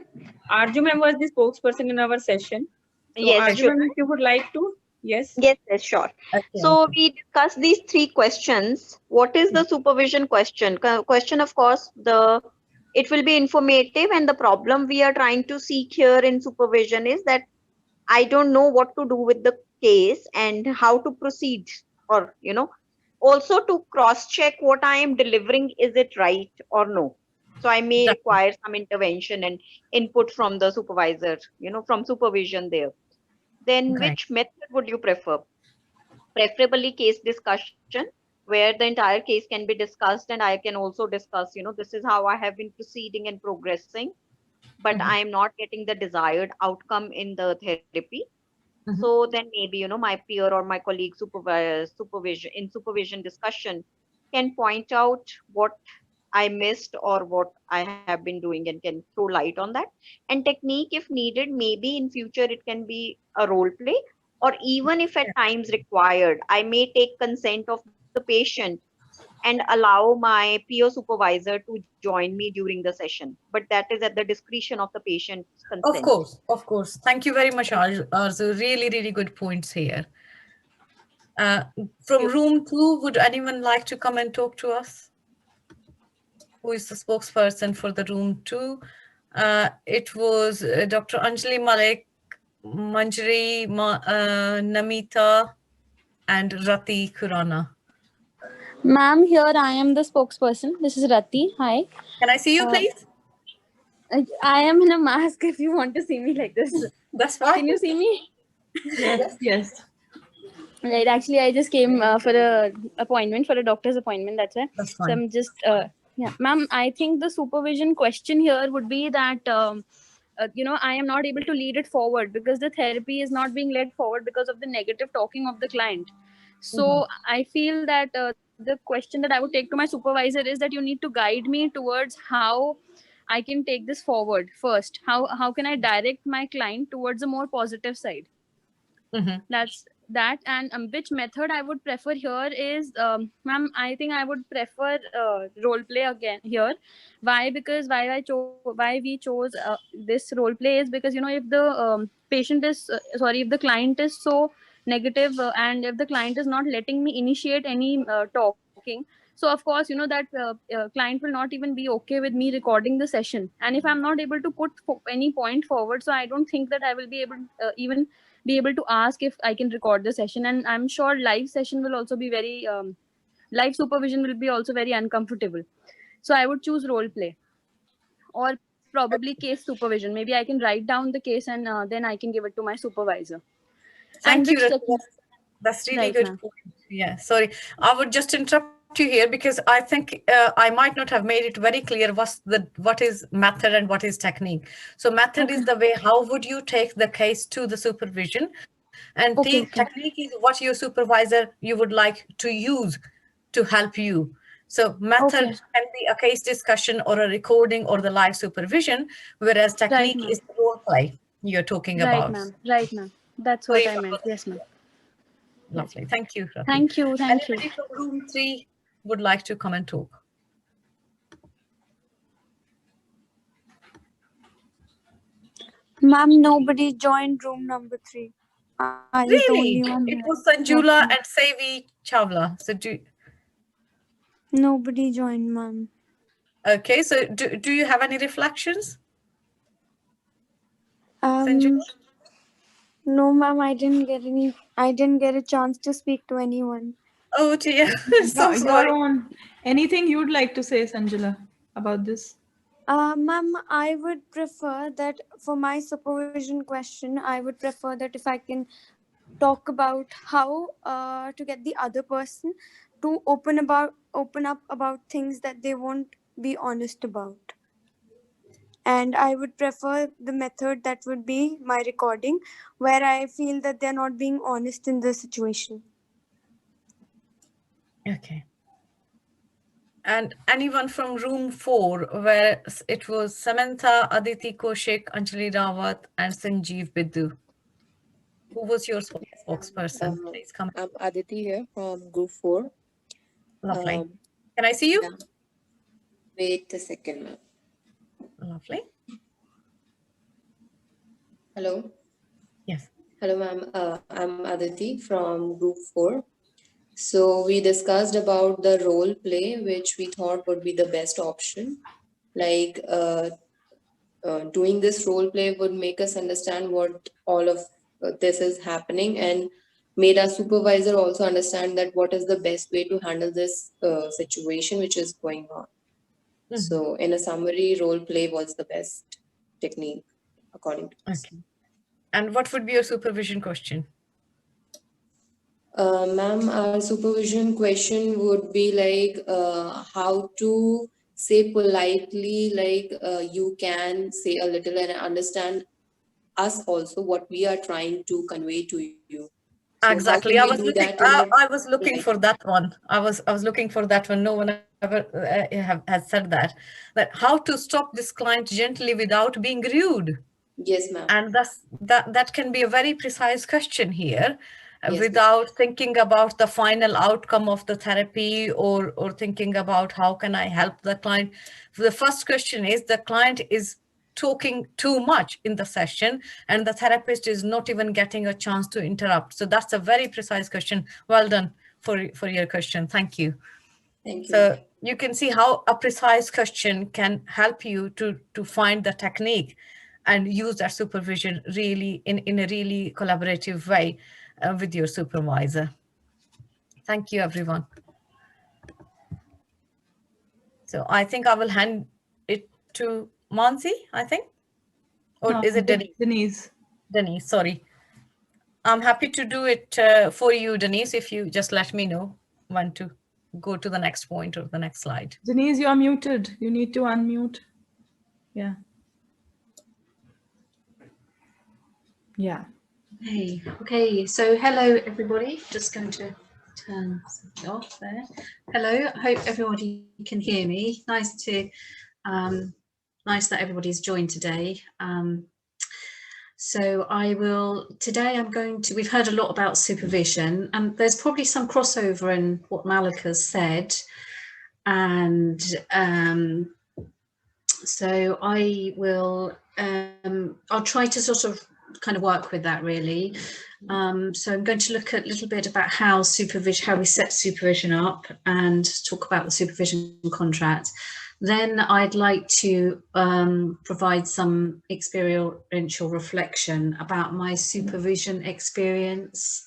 Arju ma'am was the spokesperson in our session. So Yes, Arju ma'am, if you would like to, yes. Yes, sure. Okay. So we discussed these 3 questions. What is the supervision question? Question, of course, it will be informative, and the problem we are trying to seek here in supervision is that I don't know what to do with the case and how to proceed, or also to cross check what I am delivering, is it right or no? So I may require some intervention and input from the supervisor, from supervision there. Then Okay. which method would you prefer? Preferably case discussion, where the entire case can be discussed and I can also discuss, this is how I have been proceeding and progressing, but I am not getting the desired outcome in the therapy. So then maybe, my peer or my colleague supervision discussion can point out what I missed or what I have been doing and can throw light on that. And technique, if needed, maybe in future it can be a role play, or even if at times required, I may take consent of the patient and allow my peer supervisor to join me during the session. But that is at the discretion of the patient's consent. Of course, of course. Thank you very much, Arzu. Really, really good points here. From room 2, would anyone like to come and talk to us? Who is the spokesperson for the room 2? It was Dr. Anjali Malik, Manjari, Namita, and Rati Khurana. Ma'am, here I am the spokesperson. This is Rati. Hi. Can I see you, please? I am in a mask if you want to see me like this. That's fine. Can you see me? Yes. Right. Actually, I just came for a doctor's appointment. That's why. That's fine. So I'm just, yeah. Ma'am, I think the supervision question here would be that, I am not able to lead it forward because the therapy is not being led forward because of the negative talking of the client. So I feel that the question that I would take to my supervisor is that you need to guide me towards how I can take this forward first. How can I direct my client towards a more positive side? That's that. And which method I would prefer here is, ma'am, I think I would prefer role play again here. Why? Because why we chose this role play is because, you know, if the patient is if the client is so negative, and if the client is not letting me initiate any talking, so of course, you know, that client will not even be okay with me recording the session. And if I'm not able to put any point forward, so I don't think that I will be able even be able to ask if I can record the session. And I'm sure live session will also be very live supervision will be also very uncomfortable. So I would choose role play, or probably case supervision. Maybe I can write down the case, and then I can give it to my supervisor. Thank you. Which That's really right, good ma'am. point. Yeah, sorry. I would just interrupt you here because I think I might not have made it very clear what is method and what is technique. So method is the way how would you take the case to the supervision, and technique is what your supervisor you would like to use to help you. So method can be a case discussion or a recording or the live supervision, whereas technique is the role play you're talking about. Right, ma'am. That's what I meant. Yes, ma'am. Lovely. Thank you. Rafi. Thank you. Anybody from room 3 would like to come and talk? Ma'am, nobody joined room number 3. I was the Really? only one. It was Sanjula and Sevi Chawla. So nobody joined, ma'am. okay, so do you have any reflections? Sanjula? No, ma'am, I didn't get a chance to speak to anyone. Oh dear. So sorry. Anything you'd like to say, Sanjula, about this? Ma'am, I would prefer that for my supervision question, I would prefer that if I can talk about how to get the other person to open up about things that they won't be honest about. And I would prefer the method that would be my recording, where I feel that they're not being honest in the situation. Okay. And anyone from room 4, where it was Samantha, Aditi Koshik, Anjali Rawat, and Sanjeev Biddu? Who was your spokesperson? Please come. I'm Aditi here from group 4. Lovely. Can I see you? Yeah. Wait a second, ma'am. Lovely. Hello. Yes. Hello, ma'am. I'm Aditi from group 4. So we discussed about the role play, which we thought would be the best option. Like doing this role play would make us understand what all of this is happening, and made our supervisor also understand that what is the best way to handle this situation which is going on. So in a summary, role play was the best technique according to us. Okay. And what would be your supervision question? Ma'am, our supervision question would be like how to say politely, like you can say a little and understand us also what we are trying to convey to you. So exactly. I was looking right. for that one. I was looking for that one. No one ever has said that. That how to stop this client gently without being rude. Yes, ma'am. And that can be a very precise question here. Yes, without thinking about the final outcome of the therapy or thinking about how can I help the client. The first question is the client is talking too much in the session and the therapist is not even getting a chance to interrupt. So that's a very precise question. Well done for your question. Thank you. Thank you. So you can see how a precise question can help you to find the technique and use that supervision really in a really collaborative way with your supervisor. Thank you, everyone. So I think I will hand it to Mansi, I think. Or is it Denise? Denise. Denise, sorry. I'm happy to do it for you, Denise, if you just let me know when to go to the next point or the next slide. Denise, you are muted. You need to unmute. Yeah. Yeah. Hey, okay, so hello everybody. Just going to turn something off there. Hello, I hope everybody can hear me. Nice to nice that everybody's joined today. So today I'm going to, we've heard a lot about supervision, and there's probably some crossover in what Malika's said. And so I will, I'll try to sort of kind of work with that really. So I'm going to look at a little bit about how we set supervision up and talk about the supervision contract. Then I'd like to provide some experiential reflection about my supervision experience,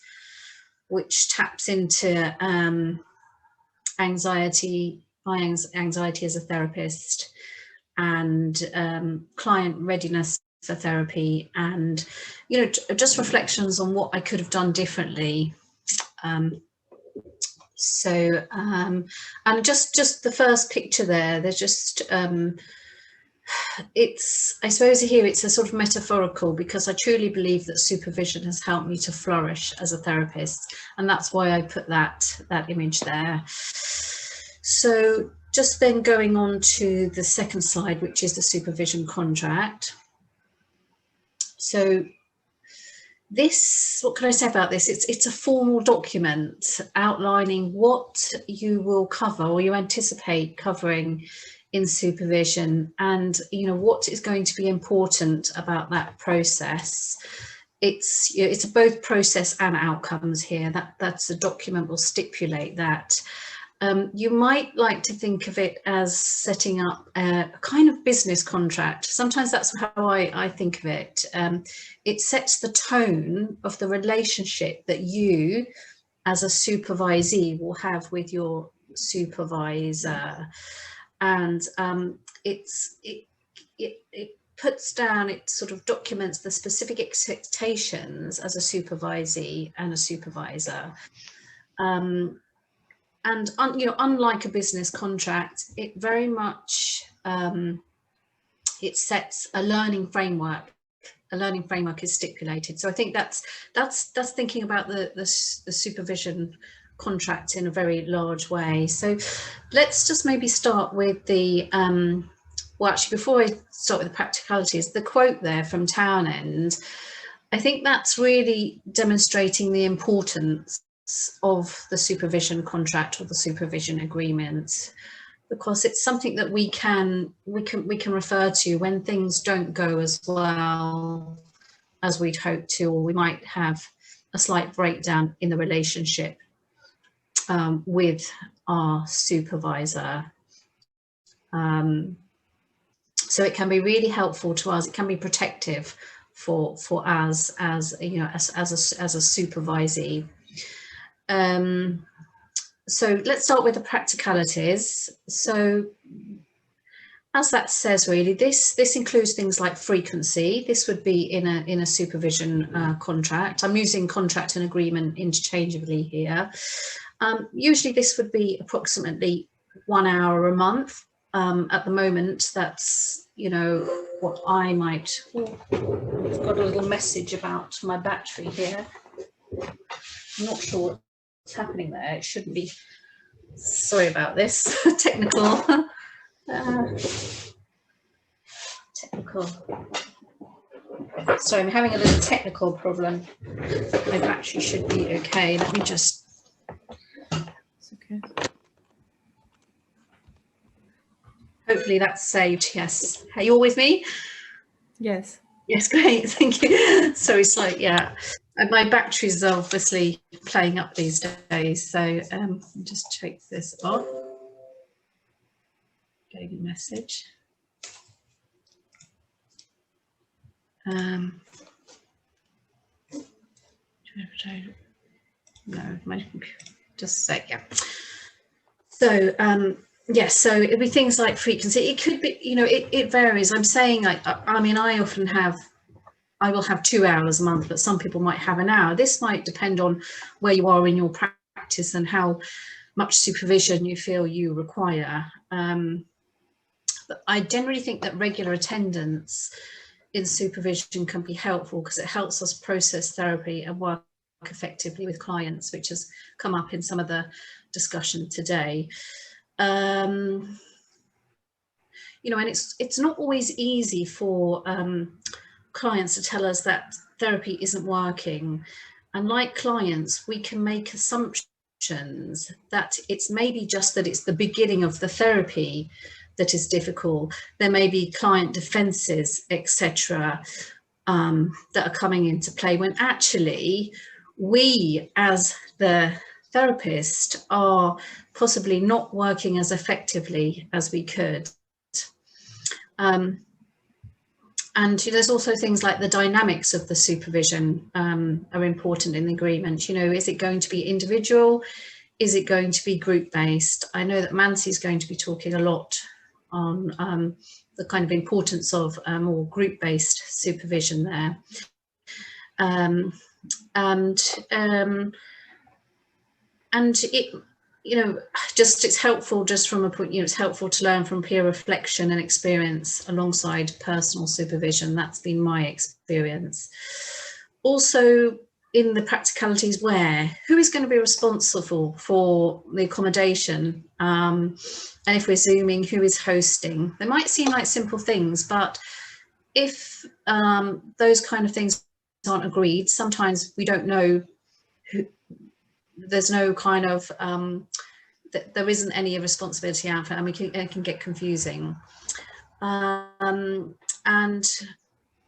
which taps into anxiety, my anxiety as a therapist, and client readiness for therapy, and just reflections on what I could have done differently. And just the first picture there's just I suppose here it's a sort of metaphorical, because I truly believe that supervision has helped me to flourish as a therapist, and that's why I put that image there. So just then going on to the second slide, which is the supervision contract. So this, what can I say about this? It's a formal document outlining what you will cover or you anticipate covering in supervision, and what is going to be important about that process. It's both process and outcomes here. That's the document will stipulate that. You might like to think of it as setting up a kind of business contract. Sometimes that's how I think of it. It sets the tone of the relationship that you as a supervisee will have with your supervisor. And it puts down, it sort of documents the specific expectations as a supervisee and a supervisor. And unlike a business contract, it very much it sets a learning framework. A learning framework is stipulated. So I think that's thinking about the supervision contract in a very large way. So let's just maybe start with the well, actually, before I start with the practicalities, the quote there from Townend, I think that's really demonstrating the importance of the supervision contract or the supervision agreement, because it's something that we can refer to when things don't go as well as we'd hoped to, or we might have a slight breakdown in the relationship with our supervisor. So it can be really helpful to us. It can be protective for us as a supervisee. So let's start with the practicalities. So as that says, really, this includes things like frequency. This would be in a supervision contract. I'm using contract and agreement interchangeably here. Usually this would be approximately 1 hour a month. At the moment, that's, what I might, I've got a little message about my battery here. I'm not sure what's happening there. It shouldn't be. Sorry about this. Technical. Sorry, I'm having a little technical problem. My battery should be okay. Let me just. It's okay. Hopefully that's saved. Yes. Are you all with me? Yes. Yes, great. Thank you. So it's like, yeah, my batteries are obviously playing up these days. So just take this off. Getting a message. No, my computer, just a sec, yeah. So yes, so it'd be things like frequency. It could be, it varies. I'm saying, like, I mean, I will have 2 hours a month, but some people might have an hour. This might depend on where you are in your practice and how much supervision you feel you require. But I generally think that regular attendance in supervision can be helpful, because it helps us process therapy and work effectively with clients, which has come up in some of the discussion today. you know, and it's not always easy for clients to tell us that therapy isn't working. And like clients, we can make assumptions that it's maybe just that it's the beginning of the therapy that is difficult. There may be client defenses, etc., that are coming into play, when actually we as the therapist are possibly not working as effectively as we could. And there's also things like the dynamics of the supervision are important in the agreement. You know, is it going to be individual? Is it going to be group-based? I know that Mansi is going to be talking a lot on the kind of importance of more group-based supervision there. And it, you know, just it's helpful just from a point, you know, it's helpful to learn from peer reflection and experience alongside personal supervision. That's been my experience. Also, in the practicalities, who is going to be responsible for the accommodation? And if we're Zooming, who is hosting? They might seem like simple things, but if those kind of things aren't agreed, sometimes we don't know who. There's no kind of, there isn't any responsibility out there, and it can get confusing. And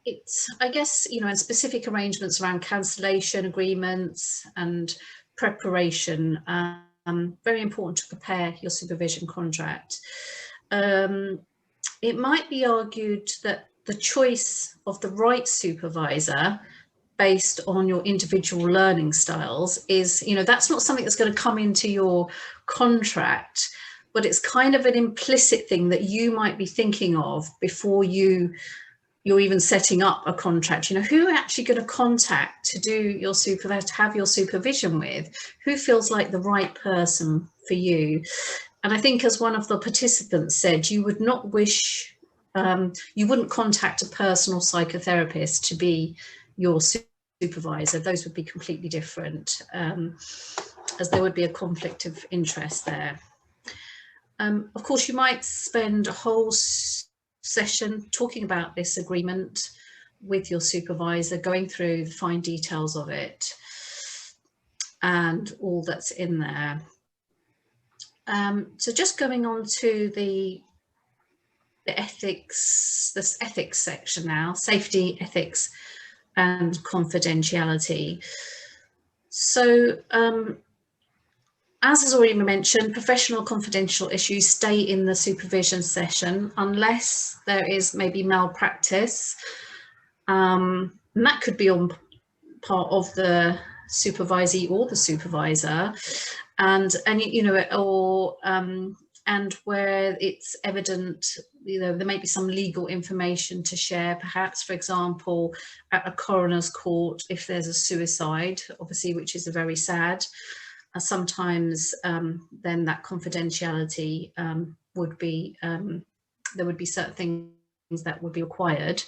it's, I guess, you know, and specific arrangements around cancellation agreements and preparation, very important to prepare your supervision contract. It might be argued that the choice of the right supervisor based on your individual learning styles is, you know, that's not something that's going to come into your contract, but it's kind of an implicit thing that you might be thinking of before you're even setting up a contract. You know, who are actually going to contact to do your to have your supervision with? Who feels like the right person for you? And I think, as one of the participants said, you would not wish, you wouldn't contact a personal psychotherapist to be your supervisor. Those would be completely different, as there would be a conflict of interest there. Of course, you might spend a whole session talking about this agreement with your supervisor, going through the fine details of it and all that's in there. So just going on to the ethics, this ethics section now, safety, ethics and confidentiality. So as has already been mentioned, professional confidential issues stay in the supervision session unless there is maybe malpractice, and that could be on part of the supervisee or the supervisor, and you know, or and where it's evident, you know, there may be some legal information to share, perhaps, for example, at a coroner's court, if there's a suicide, obviously, which is a very sad. Sometimes then that confidentiality would be, there would be certain things that would be required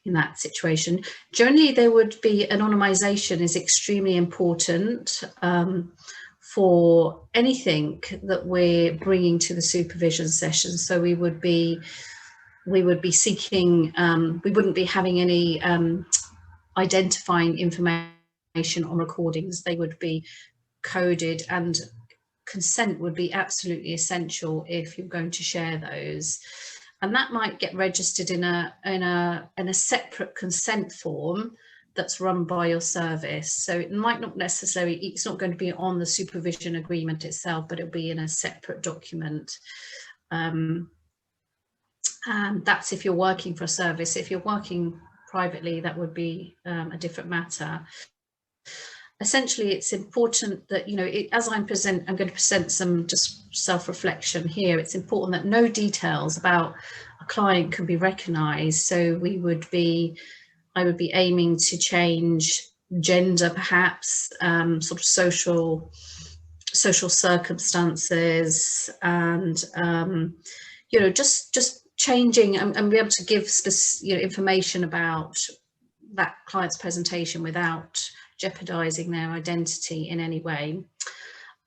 in that situation. Generally, there would be anonymization is extremely important for anything that we're bringing to the supervision session. So we would be seeking, we wouldn't be having any identifying information on recordings. They would be coded, and consent would be absolutely essential if you're going to share those. And that might get registered in a separate consent form that's run by your service. So it might not necessarily, it's not going to be on the supervision agreement itself, but it'll be in a separate document. And that's if you're working for a service. If you're working privately, that would be a different matter. Essentially, it's important that, you know, as I'm going to present some just self-reflection here, it's important that no details about a client can be recognised. So I would be aiming to change gender, perhaps, sort of social circumstances, and you know, just changing and be able to give you know, information about that client's presentation without jeopardizing their identity in any way.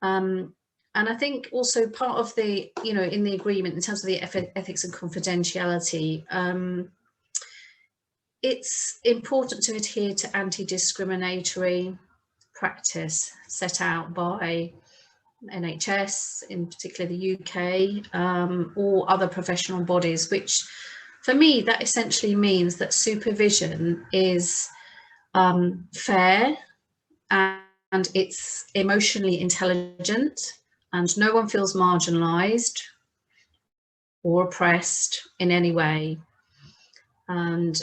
And I think also part of the, you know, in the agreement in terms of the ethics and confidentiality, it's important to adhere to anti-discriminatory practice set out by NHS, in particular the UK, or other professional bodies, which for me, that essentially means that supervision is fair and it's emotionally intelligent, and no one feels marginalized or oppressed in any way. And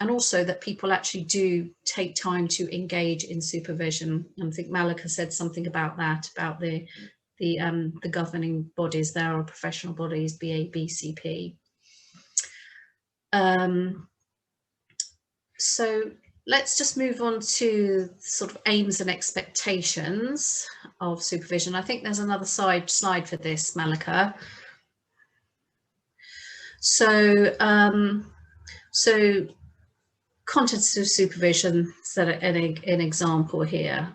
also that people actually do take time to engage in supervision. I think Malika said something about that, about the governing bodies there, or professional bodies, BABCP. So let's just move on to sort of aims and expectations of supervision. I think there's another slide for this, Malika. So so contents of supervision, so an example here.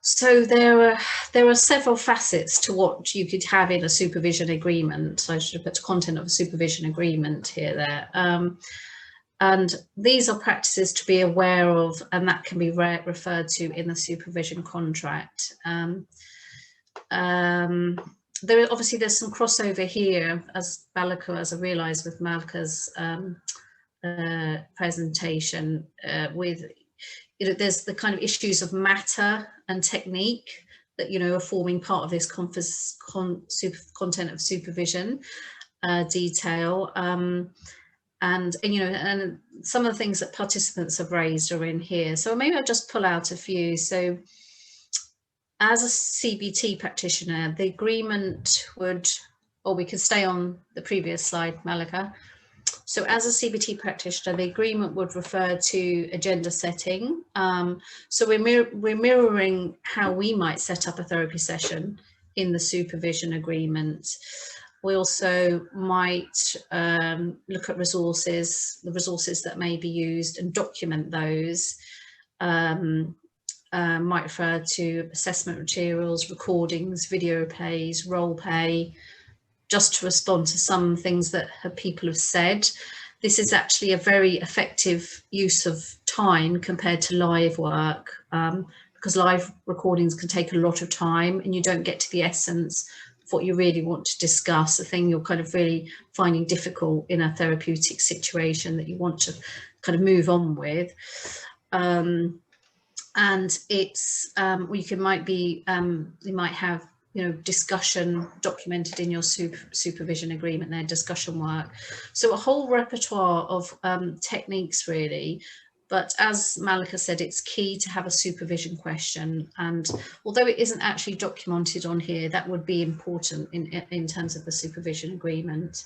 So there are several facets to what you could have in a supervision agreement. So I should have put content of a supervision agreement here there. And these are practices to be aware of, and that can be referred to in the supervision contract. Obviously there's some crossover here, as I realised with Malika's presentation, with, you know, there's the kind of issues of matter and technique that, you know, are forming part of this content of supervision detail, and you know, and some of the things that participants have raised are in here. So maybe I'll just pull out a few. So as a CBT practitioner, the agreement would, or we can stay on the previous slide, Malika. So as a CBT practitioner, the agreement would refer to agenda setting. So we're mirroring how we might set up a therapy session in the supervision agreement. We also might look at resources, the resources that may be used, and document those. Might refer to assessment materials, recordings, video plays, role play, just to respond to some things that people have said. This is actually a very effective use of time compared to live work, because live recordings can take a lot of time and you don't get to the essence of what you really want to discuss, the thing you're kind of really finding difficult in a therapeutic situation that you want to kind of move on with. And it's, you might have, you know, discussion documented in your supervision agreement there, discussion work. So a whole repertoire of techniques really, but as Malika said, it's key to have a supervision question. And although it isn't actually documented on here, that would be important in terms of the supervision agreement.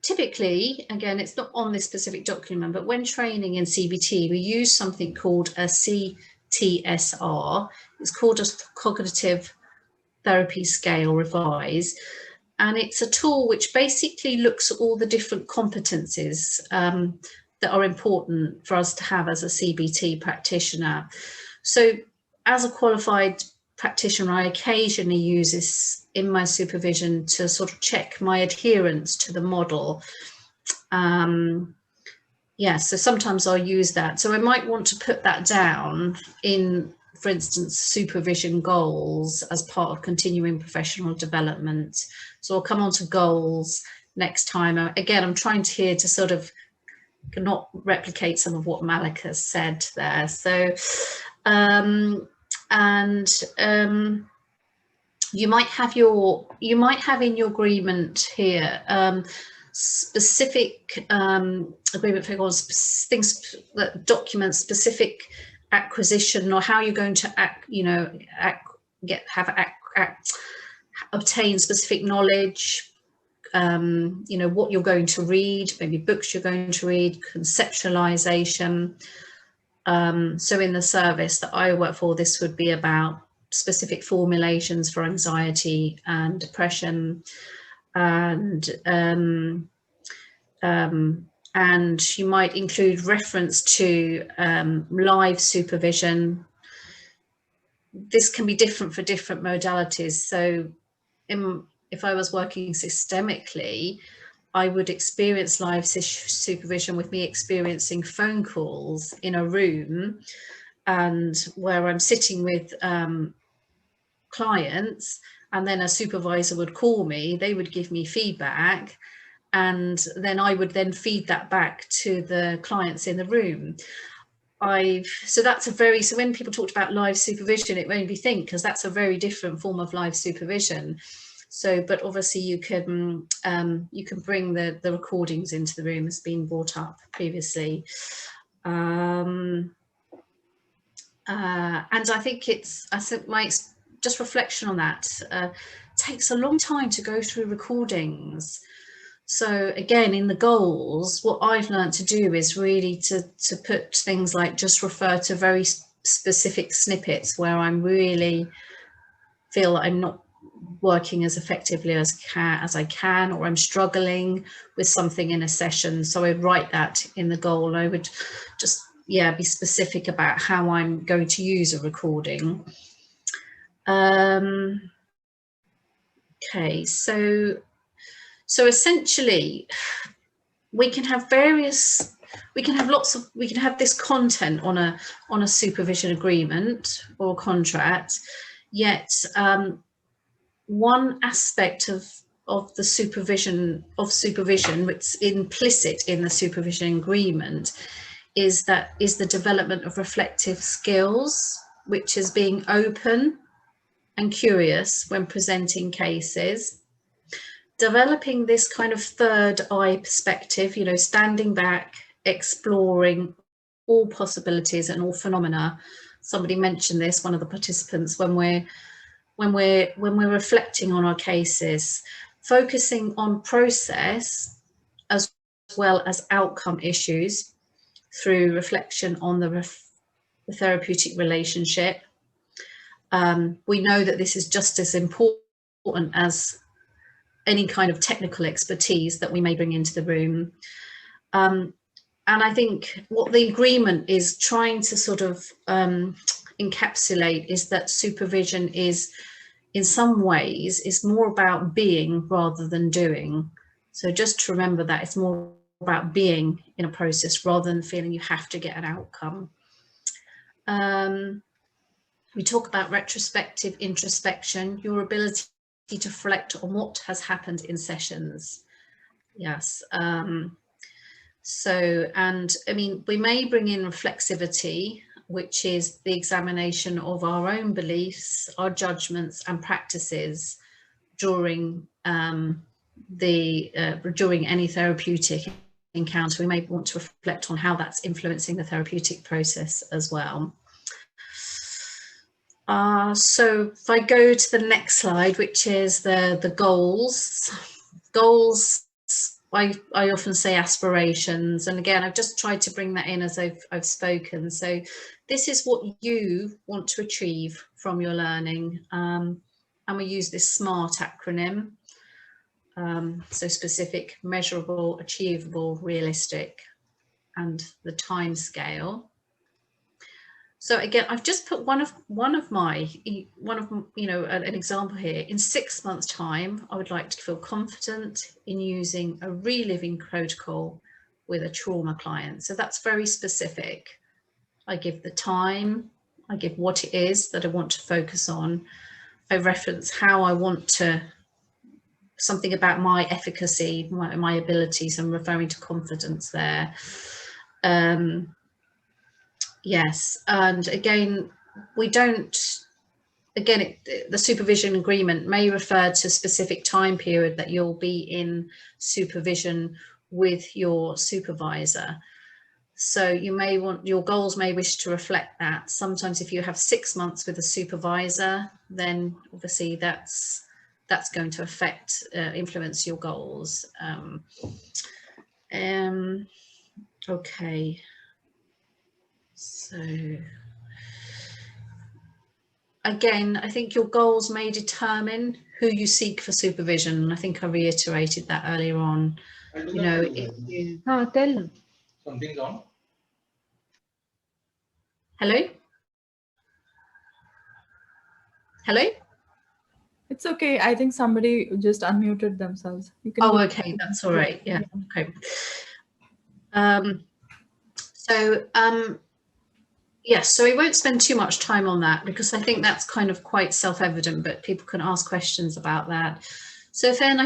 Typically, again, it's not on this specific document, but when training in CBT, we use something called a CTSR. It's called a Cognitive Therapy Scale Revise. And it's a tool which basically looks at all the different competencies that are important for us to have as a CBT practitioner. So as a qualified practitioner, I occasionally use this in my supervision to sort of check my adherence to the model. Yeah, so sometimes I'll use that. So I might want to put that down in, for instance, supervision goals as part of continuing professional development. So I'll come on to goals next time. Again, I'm trying here to sort of not replicate some of what Malika said there. So, you might have in your agreement here specific agreement for things that document specific acquisition, or how you're going to obtain specific knowledge, you know, what you're going to read, maybe books you're going to read, conceptualization. So in the service that I work for, this would be about specific formulations for anxiety and depression, and you might include reference to live supervision, this can be different for different modalities. So if I was working systemically, I would experience live supervision with me experiencing phone calls in a room, and where I'm sitting with clients, and then a supervisor would call me, they would give me feedback, and then I would then feed that back to the clients in the room. So when people talked about live supervision, it made me think, because that's a very different form of live supervision. So, but obviously you can bring the recordings into the room, as been brought up previously. And I think just reflection on that, takes a long time to go through recordings. So again, in the goals, what I've learned to do is really to put things like just refer to very specific snippets where I'm really feel I'm not working as effectively as I can, or I'm struggling with something in a session. So I'd write that in the goal. I would just, be specific about how I'm going to use a recording. Okay, so essentially we can have this content on a supervision agreement or contract, yet one aspect of the supervision which is implicit in the supervision agreement is the development of reflective skills, which is being open and curious when presenting cases, developing this kind of third eye perspective, standing back, exploring all possibilities and all phenomena. Somebody mentioned this, one of the participants, when we're reflecting on our cases, focusing on process as well as outcome issues through reflection on the therapeutic relationship. We know that this is just as important as any kind of technical expertise that we may bring into the room. And I think what the agreement is trying to sort of encapsulate is that supervision is, in some ways, is more about being rather than doing. So just to remember that it's more about being in a process rather than feeling you have to get an outcome. We talk about retrospective introspection, your ability to reflect on what has happened in sessions. Yes. We may bring in reflexivity, which is the examination of our own beliefs, our judgments and practices during during any therapeutic encounter. We may want to reflect on how that's influencing the therapeutic process as well. So if I go to the next slide, which is the goals. Goals, I often say aspirations, and again I've just tried to bring that in as I've spoken. So this is what you want to achieve from your learning, and we use this SMART acronym. So specific, measurable, achievable, realistic, and the time scale. So again, I've just put an example here. In 6 months' time, I would like to feel confident in using a reliving protocol with a trauma client. So that's very specific. I give the time, I give what it is that I want to focus on. I reference how I want to, something about my efficacy, my abilities. I'm referring to confidence there. Yes, and again, the supervision agreement may refer to a specific time period that you'll be in supervision with your supervisor. So your goals may wish to reflect that. Sometimes if you have 6 months with a supervisor, then obviously that's going to influence your goals. Okay. So again, I think your goals may determine who you seek for supervision. And I think I reiterated that earlier on. Tell them. Something's on. Hello? Hello? It's okay. I think somebody just unmuted themselves. You can Oh, go okay, ahead. that's all right. Yeah, okay. Yes, so we won't spend too much time on that because I think that's kind of quite self-evident, but people can ask questions about that. So then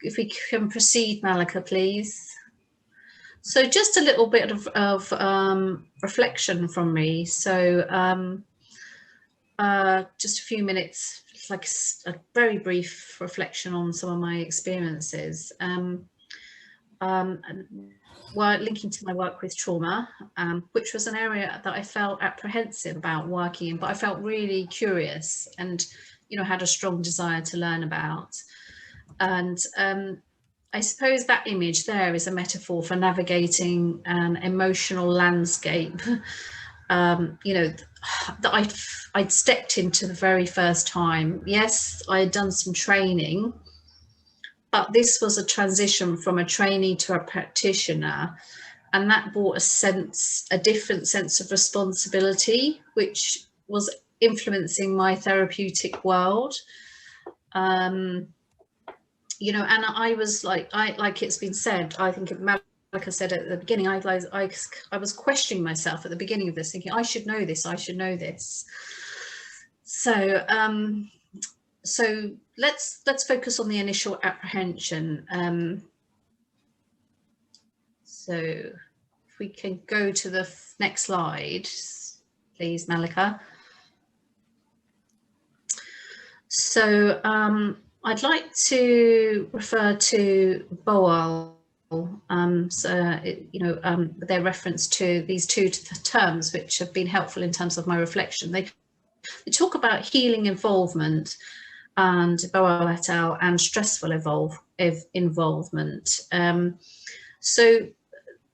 if we can proceed, Malika, please. So just a little bit of reflection from me. So just a few minutes, like a very brief reflection on some of my experiences. Well, linking to my work with trauma, which was an area that I felt apprehensive about working in, but I felt really curious and, you know, had a strong desire to learn about. And I suppose that image there is a metaphor for navigating an emotional landscape, you know, that I'd stepped into the very first time. Yes, I had done some training, but this was a transition from a trainee to a practitioner, and that brought a different sense of responsibility, which was influencing my therapeutic world. You know, and I was like it's been said, I think like I said at the beginning, I was questioning myself at the beginning of this, thinking I should know this, I should know this. So so let's focus on the initial apprehension. So if we can go to the next slide, please, Malika. So I'd like to refer to Boal. Their reference to these two terms, which have been helpful in terms of my reflection. They talk about healing involvement, and Boal et al., and stressful involvement. So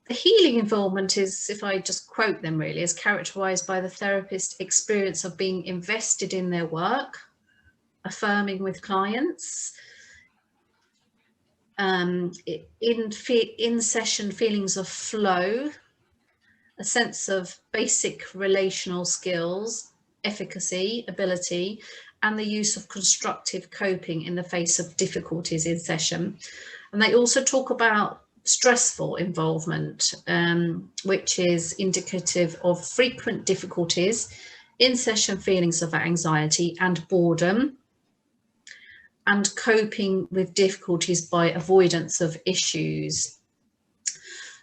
the healing involvement is, if I just quote them really, is characterized by the therapist's experience of being invested in their work, affirming with clients, in session feelings of flow, a sense of basic relational skills, efficacy, ability, and the use of constructive coping in the face of difficulties in session. And they also talk about stressful involvement, which is indicative of frequent difficulties in session feelings of anxiety and boredom, and coping with difficulties by avoidance of issues.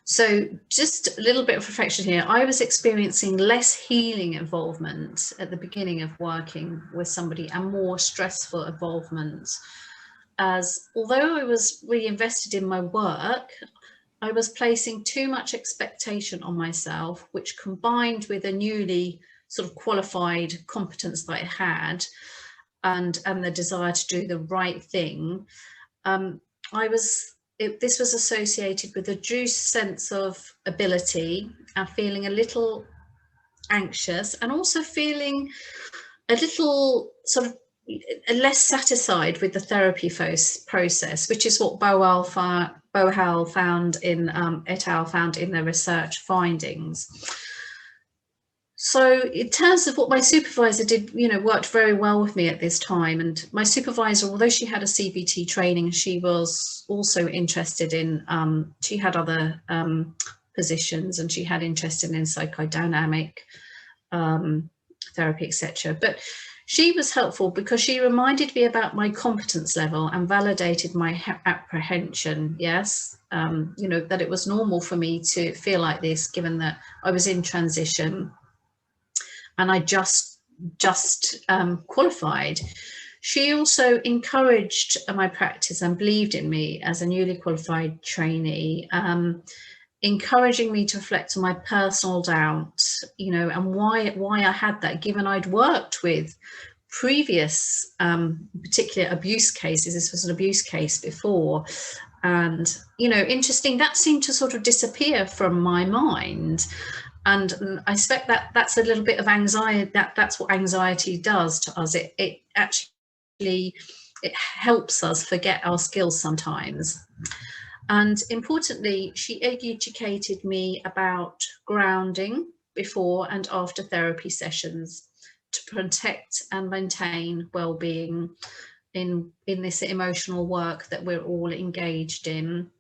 So just a little bit of reflection here. I was experiencing less healing involvement at the beginning of working with somebody and more stressful involvement, as although I was really invested in my work, I was placing too much expectation on myself, which combined with a newly sort of qualified competence that I had, and the desire to do the right thing, this was associated with a reduced sense of ability and feeling a little anxious, and also feeling a little sort of less satisfied with the therapy process, which is what Boal found in et al. Found in their research findings. So in terms of what my supervisor did, you know, worked very well with me at this time. And my supervisor, although she had a CBT training, she was also interested in, she had other positions, and she had interest in psychodynamic therapy, etc. But she was helpful because she reminded me about my competence level and validated my apprehension. Yes, you know, that it was normal for me to feel like this, given that I was in transition and I just qualified. She also encouraged my practice and believed in me as a newly qualified trainee, encouraging me to reflect on my personal doubt, you know, and why I had that, given I'd worked with previous particular abuse cases. This was an abuse case before, and, you know, interesting, that seemed to sort of disappear from my mind. And I suspect that that's a little bit of anxiety, that's what anxiety does to us. It actually helps us forget our skills sometimes. And importantly, she educated me about grounding before and after therapy sessions, to protect and maintain well-being in this emotional work that we're all engaged in.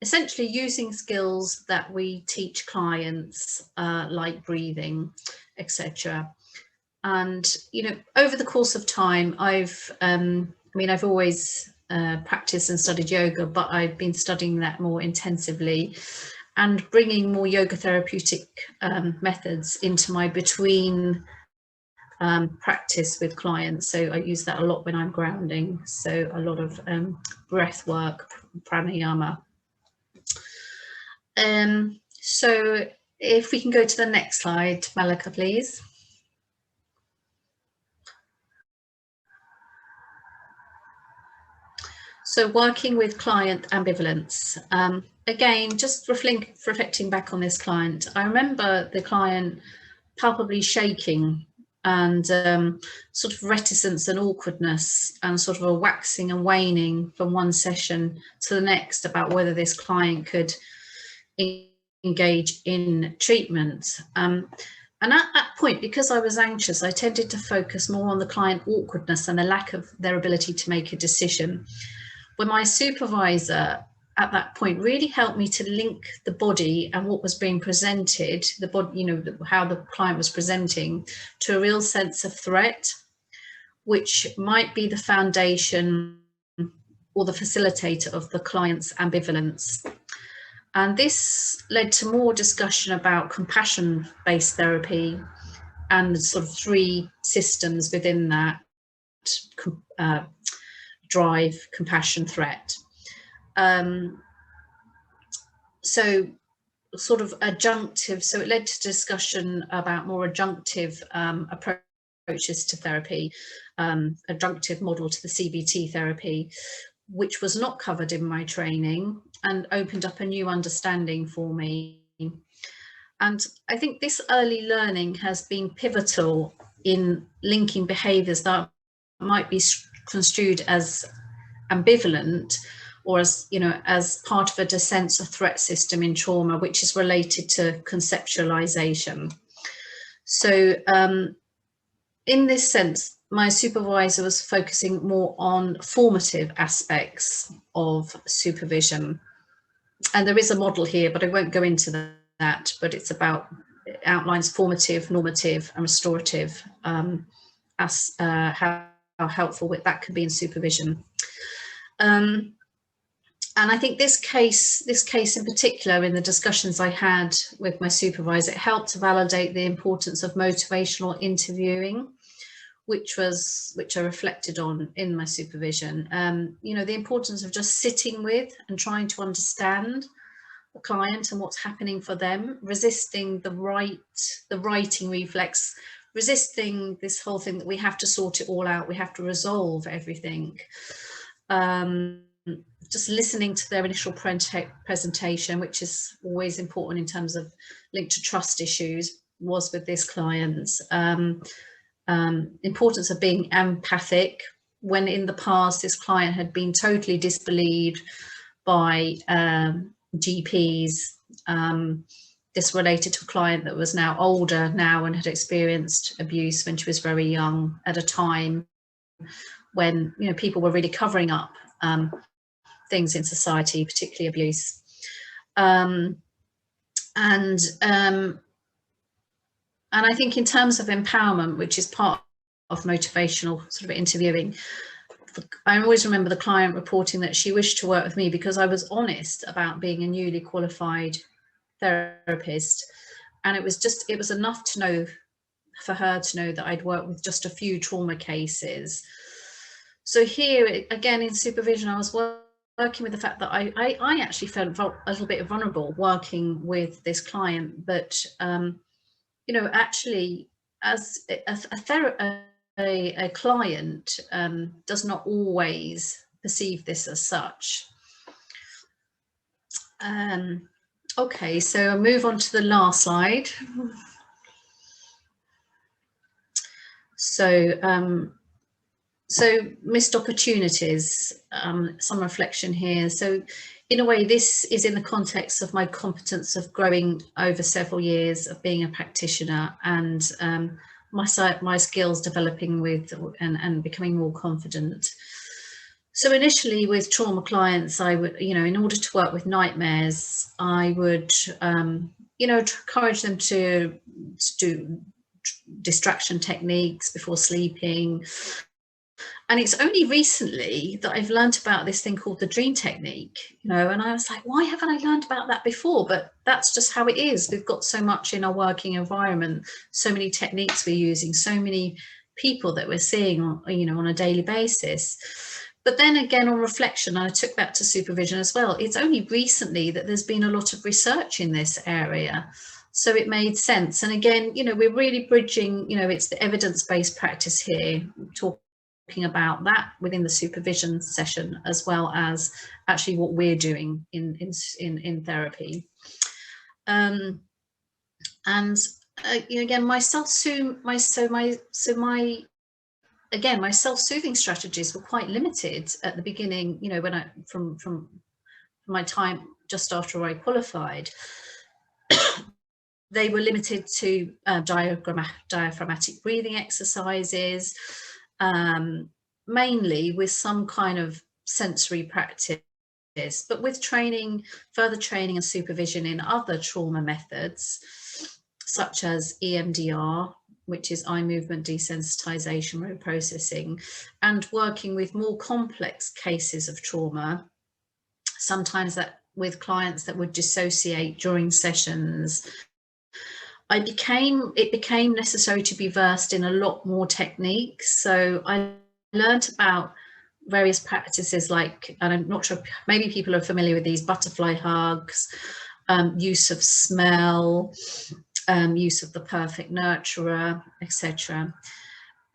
Essentially using skills that we teach clients, like breathing, etc. And, you know, over the course of time, I've always practiced and studied yoga, but I've been studying that more intensively and bringing more yoga therapeutic methods into my between practice with clients. So I use that a lot when I'm grounding. So a lot of breath work, pranayama. So if we can go to the next slide, Malika, please. So working with client ambivalence. Again, just reflecting back on this client, I remember the client palpably shaking and sort of reticence and awkwardness and sort of a waxing and waning from one session to the next about whether this client could engage in treatment. And at that point, because I was anxious, I tended to focus more on the client awkwardness and the lack of their ability to make a decision. When my supervisor at that point really helped me to link the body and what was being presented, the body, you know, how the client was presenting, to a real sense of threat, which might be the foundation or the facilitator of the client's ambivalence. And this led to more discussion about compassion-based therapy and sort of 3 systems within that: drive, compassion, threat. So sort of adjunctive, so it led to discussion about more adjunctive approaches to therapy, adjunctive model to the CBT therapy, which was not covered in my training and opened up a new understanding for me. And I think this early learning has been pivotal in linking behaviours that might be construed as ambivalent or as, you know, as part of a defense or threat system in trauma, which is related to conceptualization. So in this sense, my supervisor was focusing more on formative aspects of supervision. And there is a model here, but I won't go into that, but it's about, it outlines formative, normative and restorative, as how helpful that could be in supervision. And I think this case in particular, in the discussions I had with my supervisor, it helped to validate the importance of motivational interviewing, which I reflected on in my supervision. You know, the importance of just sitting with and trying to understand the client and what's happening for them, resisting the writing reflex, resisting this whole thing that we have to sort it all out, we have to resolve everything. Just listening to their initial presentation, which is always important in terms of linked to trust issues, was with this client. Importance of being empathic, when in the past this client had been totally disbelieved by GPs. This related to a client that was now older now and had experienced abuse when she was very young, at a time when, you know, people were really covering up things in society, particularly abuse. And I think in terms of empowerment, which is part of motivational sort of interviewing, I always remember the client reporting that she wished to work with me because I was honest about being a newly qualified therapist. And it was enough to know, for her to know, that I'd worked with just a few trauma cases. So here, again, in supervision, I was working with the fact that I actually felt a little bit vulnerable working with this client, but you know, actually, as a client does not always perceive this as such. Okay, so I'll move on to the last slide. So missed opportunities, some reflection here. So in a way, this is in the context of my competence of growing over several years of being a practitioner, and my skills developing with and becoming more confident. So initially with trauma clients, I would, you know, in order to work with nightmares, I would, you know, encourage them to do distraction techniques before sleeping. And it's only recently that I've learned about this thing called the dream technique, you know, and I was like, why haven't I learned about that before? But that's just how it is. We've got so much in our working environment, so many techniques we're using, so many people that we're seeing, you know, on a daily basis. But then again, on reflection, I took that to supervision as well. It's only recently that there's been a lot of research in this area. So it made sense. And again, you know, we're really bridging, you know, it's the evidence-based practice here, talking about that within the supervision session, as well as actually what we're doing in therapy. And you know, again, my self-soothing strategies were quite limited at the beginning, you know, when I from my time just after I qualified. They were limited to diaphragmatic breathing exercises, mainly with some kind of sensory practice, but with training, further training and supervision in other trauma methods, such as EMDR, which is eye movement desensitization reprocessing, and working with more complex cases of trauma, sometimes that with clients that would dissociate during sessions. It became necessary to be versed in a lot more techniques. So I learned about various practices like, and I'm not sure, maybe people are familiar with these, butterfly hugs, use of smell, use of the perfect nurturer, etc.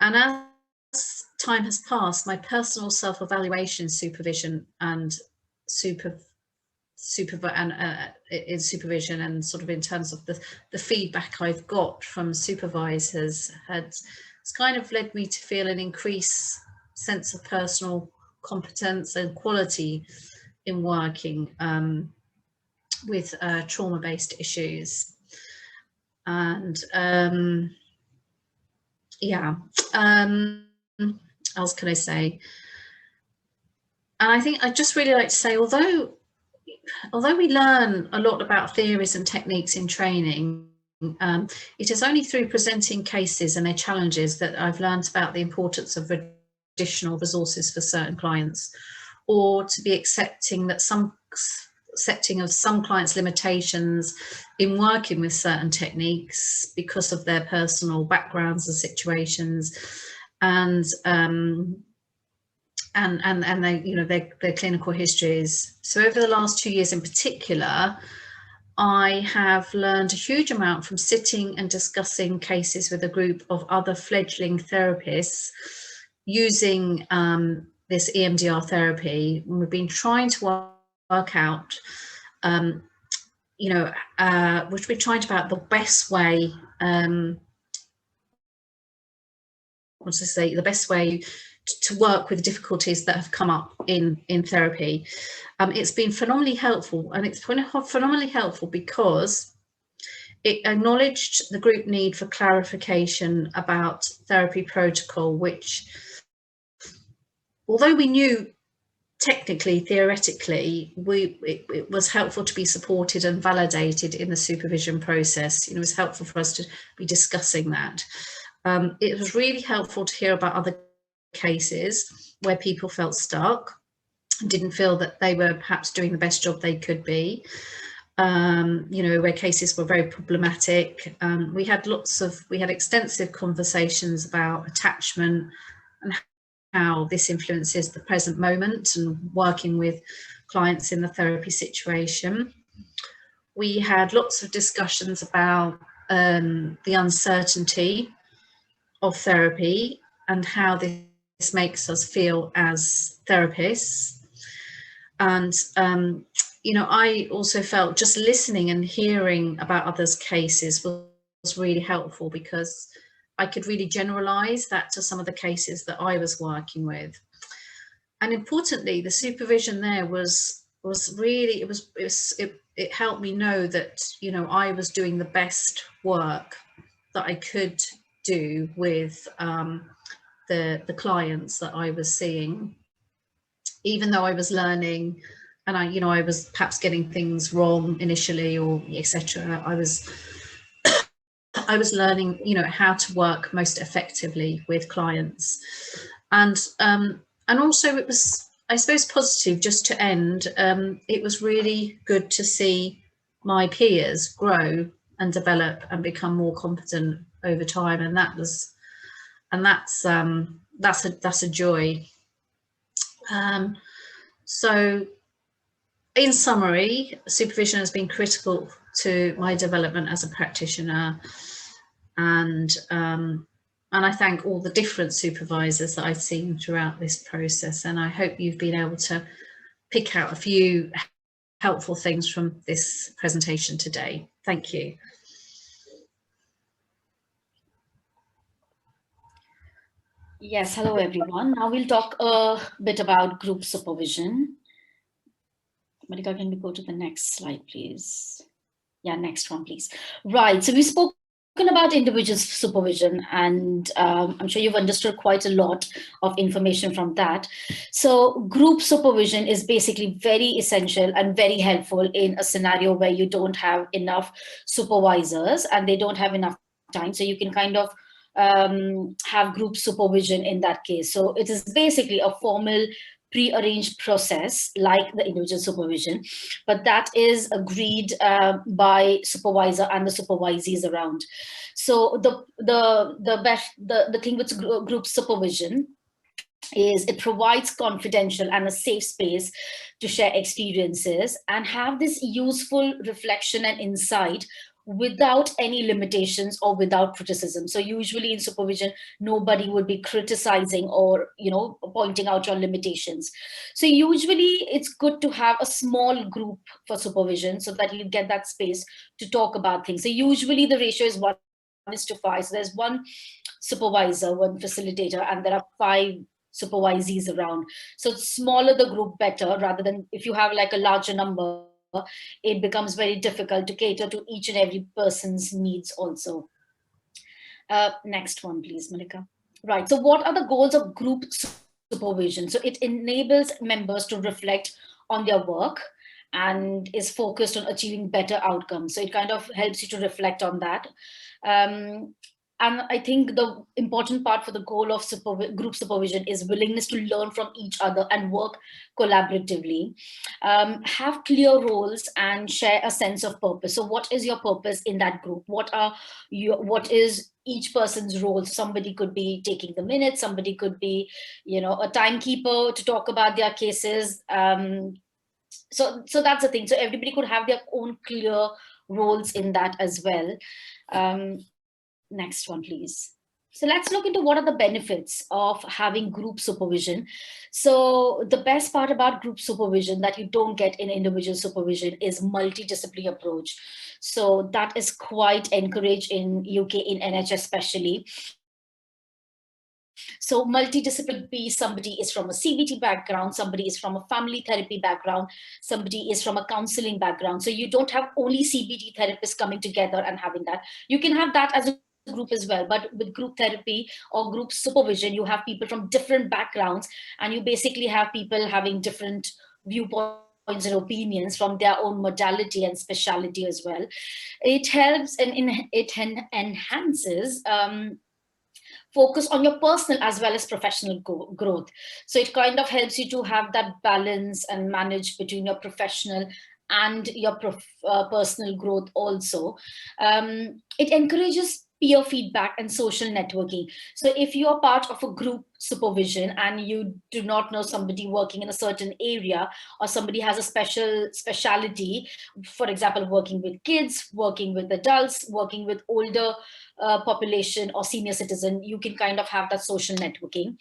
And as time has passed, my personal self-evaluation, supervision and in supervision, and sort of in terms of the feedback I've got from supervisors, it's kind of led me to feel an increased sense of personal competence and quality in working with trauma-based issues. And yeah, what else can I say? And I think I'd just really like to say, although we learn a lot about theories and techniques in training, it is only through presenting cases and their challenges that I've learned about the importance of additional resources for certain clients, or to be accepting of some clients' limitations in working with certain techniques because of their personal backgrounds and situations, and they, you know, their clinical histories. So over the last 2 years in particular, I have learned a huge amount from sitting and discussing cases with a group of other fledgling therapists using this EMDR therapy. And we've been trying to work out, you know, which we're trying to about the best way, the best way to work with difficulties that have come up in therapy. It's been phenomenally helpful, and it's phenomenally helpful because it acknowledged the group need for clarification about therapy protocol, which, although we knew technically, theoretically, it was helpful to be supported and validated in the supervision process. You know, it was helpful for us to be discussing that. It was really helpful to hear about other cases where people felt stuck and didn't feel that they were perhaps doing the best job they could be, you know, where cases were very problematic. We had extensive conversations about attachment and how this influences the present moment and working with clients in the therapy situation. We had lots of discussions about the uncertainty of therapy and how this makes us feel as therapists. And, you know, I also felt just listening and hearing about others' cases was really helpful, because I could really generalize that to some of the cases that I was working with. And importantly, the supervision there was really, it helped me know that, you know, I was doing the best work that I could do with the clients that I was seeing. Even though I was learning, and I was perhaps getting things wrong initially, or etc. I was learning, how to work most effectively with clients, and also it was, I suppose, positive. Just to end, it was really good to see my peers grow and develop and become more competent over time, and that's a joy. So in summary, supervision has been critical to my development as a practitioner, and I thank all the different supervisors that I've seen throughout this process, and I hope you've been able to pick out a few helpful things from this presentation today. Thank you. Yes, hello everyone. Now we'll talk a bit about group supervision. Monica, can we go to the next slide, please? Yeah, next one, please. Right, so we've spoken about individual supervision, and I'm sure you've understood quite a lot of information from that. So group supervision is basically very essential and very helpful in a scenario where you don't have enough supervisors and they don't have enough time. So you can kind of have group supervision in that case. So it is basically a formal pre-arranged process like the individual supervision, but that is agreed by supervisor and the supervisees around. So the thing with group supervision is it provides confidential and a safe space to share experiences and have this useful reflection and insight without any limitations or without criticism. So usually in supervision, nobody would be criticizing or, pointing out your limitations. So usually it's good to have a small group for supervision so that you get that space to talk about things. So usually the ratio is 1:5. So there's one supervisor, one facilitator, and there are 5 supervisees around. So smaller the group, better, rather than if you have like a larger number, it becomes very difficult to cater to each and every person's needs also. Next one, please, Monica. Right, so what are the goals of group supervision? So it enables members to reflect on their work and is focused on achieving better outcomes. So it kind of helps you to reflect on that. And I think the important part for the goal of group supervision is willingness to learn from each other and work collaboratively. Have clear roles and share a sense of purpose. So what is your purpose in that group? What is each person's role? Somebody could be taking the minutes, somebody could be, a timekeeper to talk about their cases. So that's the thing. So everybody could have their own clear roles in that as well. Next one, please. So let's look into what are the benefits of having group supervision. So the best part about group supervision that you don't get in individual supervision is multidisciplinary approach. So that is quite encouraged in UK, in NHS especially. So multidisciplinary, somebody is from a CBT background, somebody is from a family therapy background, somebody is from a counseling background. So you don't have only CBT therapists coming together and having that. You can have that as a group as well, but with group therapy or group supervision, you have people from different backgrounds, and you basically have people having different viewpoints and opinions from their own modality and speciality as well. It helps and it enhances focus on your personal as well as professional growth. So it kind of helps you to have that balance and manage between your professional and your personal growth also. It encourages peer feedback and social networking. So if you are part of a group supervision and you do not know somebody working in a certain area, or somebody has a specialty, for example, working with kids, working with adults, working with older population or senior citizen, you can kind of have that social networking.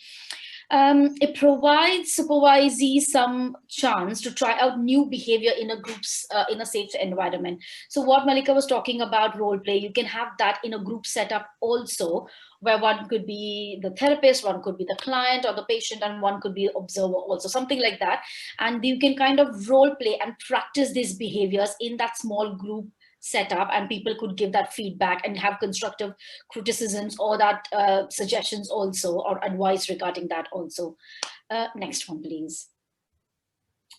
It provides supervisees some chance to try out new behavior in a group's in a safe environment. So what Malika was talking about, role play, you can have that in a group setup also, where one could be the therapist, one could be the client or the patient, and one could be observer also, something like that. And you can kind of role play and practice these behaviors in that small group set up, and people could give that feedback and have constructive criticisms or that suggestions also, or advice regarding that also. Next one, please.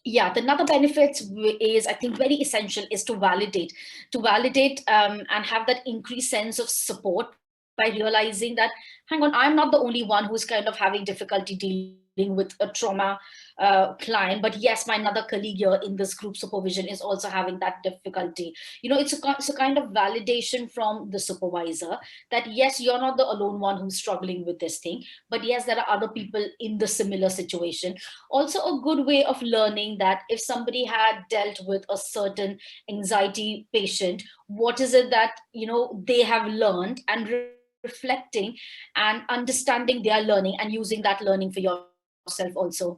Yeah, the another benefit is, I think, very essential is to validate and have that increased sense of support by realizing that, hang on, I'm not the only one who's kind of having difficulty dealing with a trauma client, but yes, my another colleague here in this group supervision is also having that difficulty. You know, it's a kind of validation from the supervisor that yes, you're not the alone one who's struggling with this thing, but yes, there are other people in the similar situation. Also a good way of learning that if somebody had dealt with a certain anxiety patient, what is it that, you know, they have learned, and reflecting and understanding their learning and using that learning for yourself also.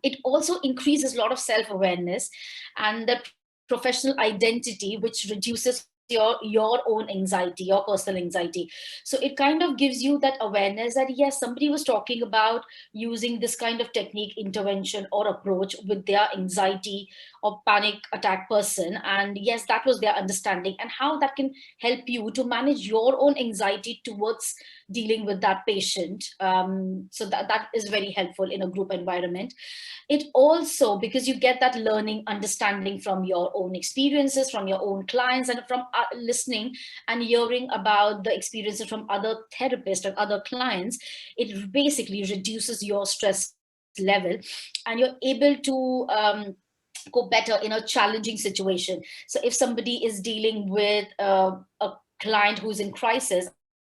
It also increases a lot of self-awareness and the professional identity, which reduces your own anxiety, your personal anxiety. So it kind of gives you that awareness that yes, somebody was talking about using this kind of technique, intervention or approach with their anxiety or panic attack person, and yes, that was their understanding, and how that can help you to manage your own anxiety towards dealing with that patient. So that is very helpful in a group environment. It also, because you get that learning, understanding from your own experiences, from your own clients, and from listening and hearing about the experiences from other therapists and other clients, it basically reduces your stress level, and you're able to go better in a challenging situation. So if somebody is dealing with a client who's in crisis,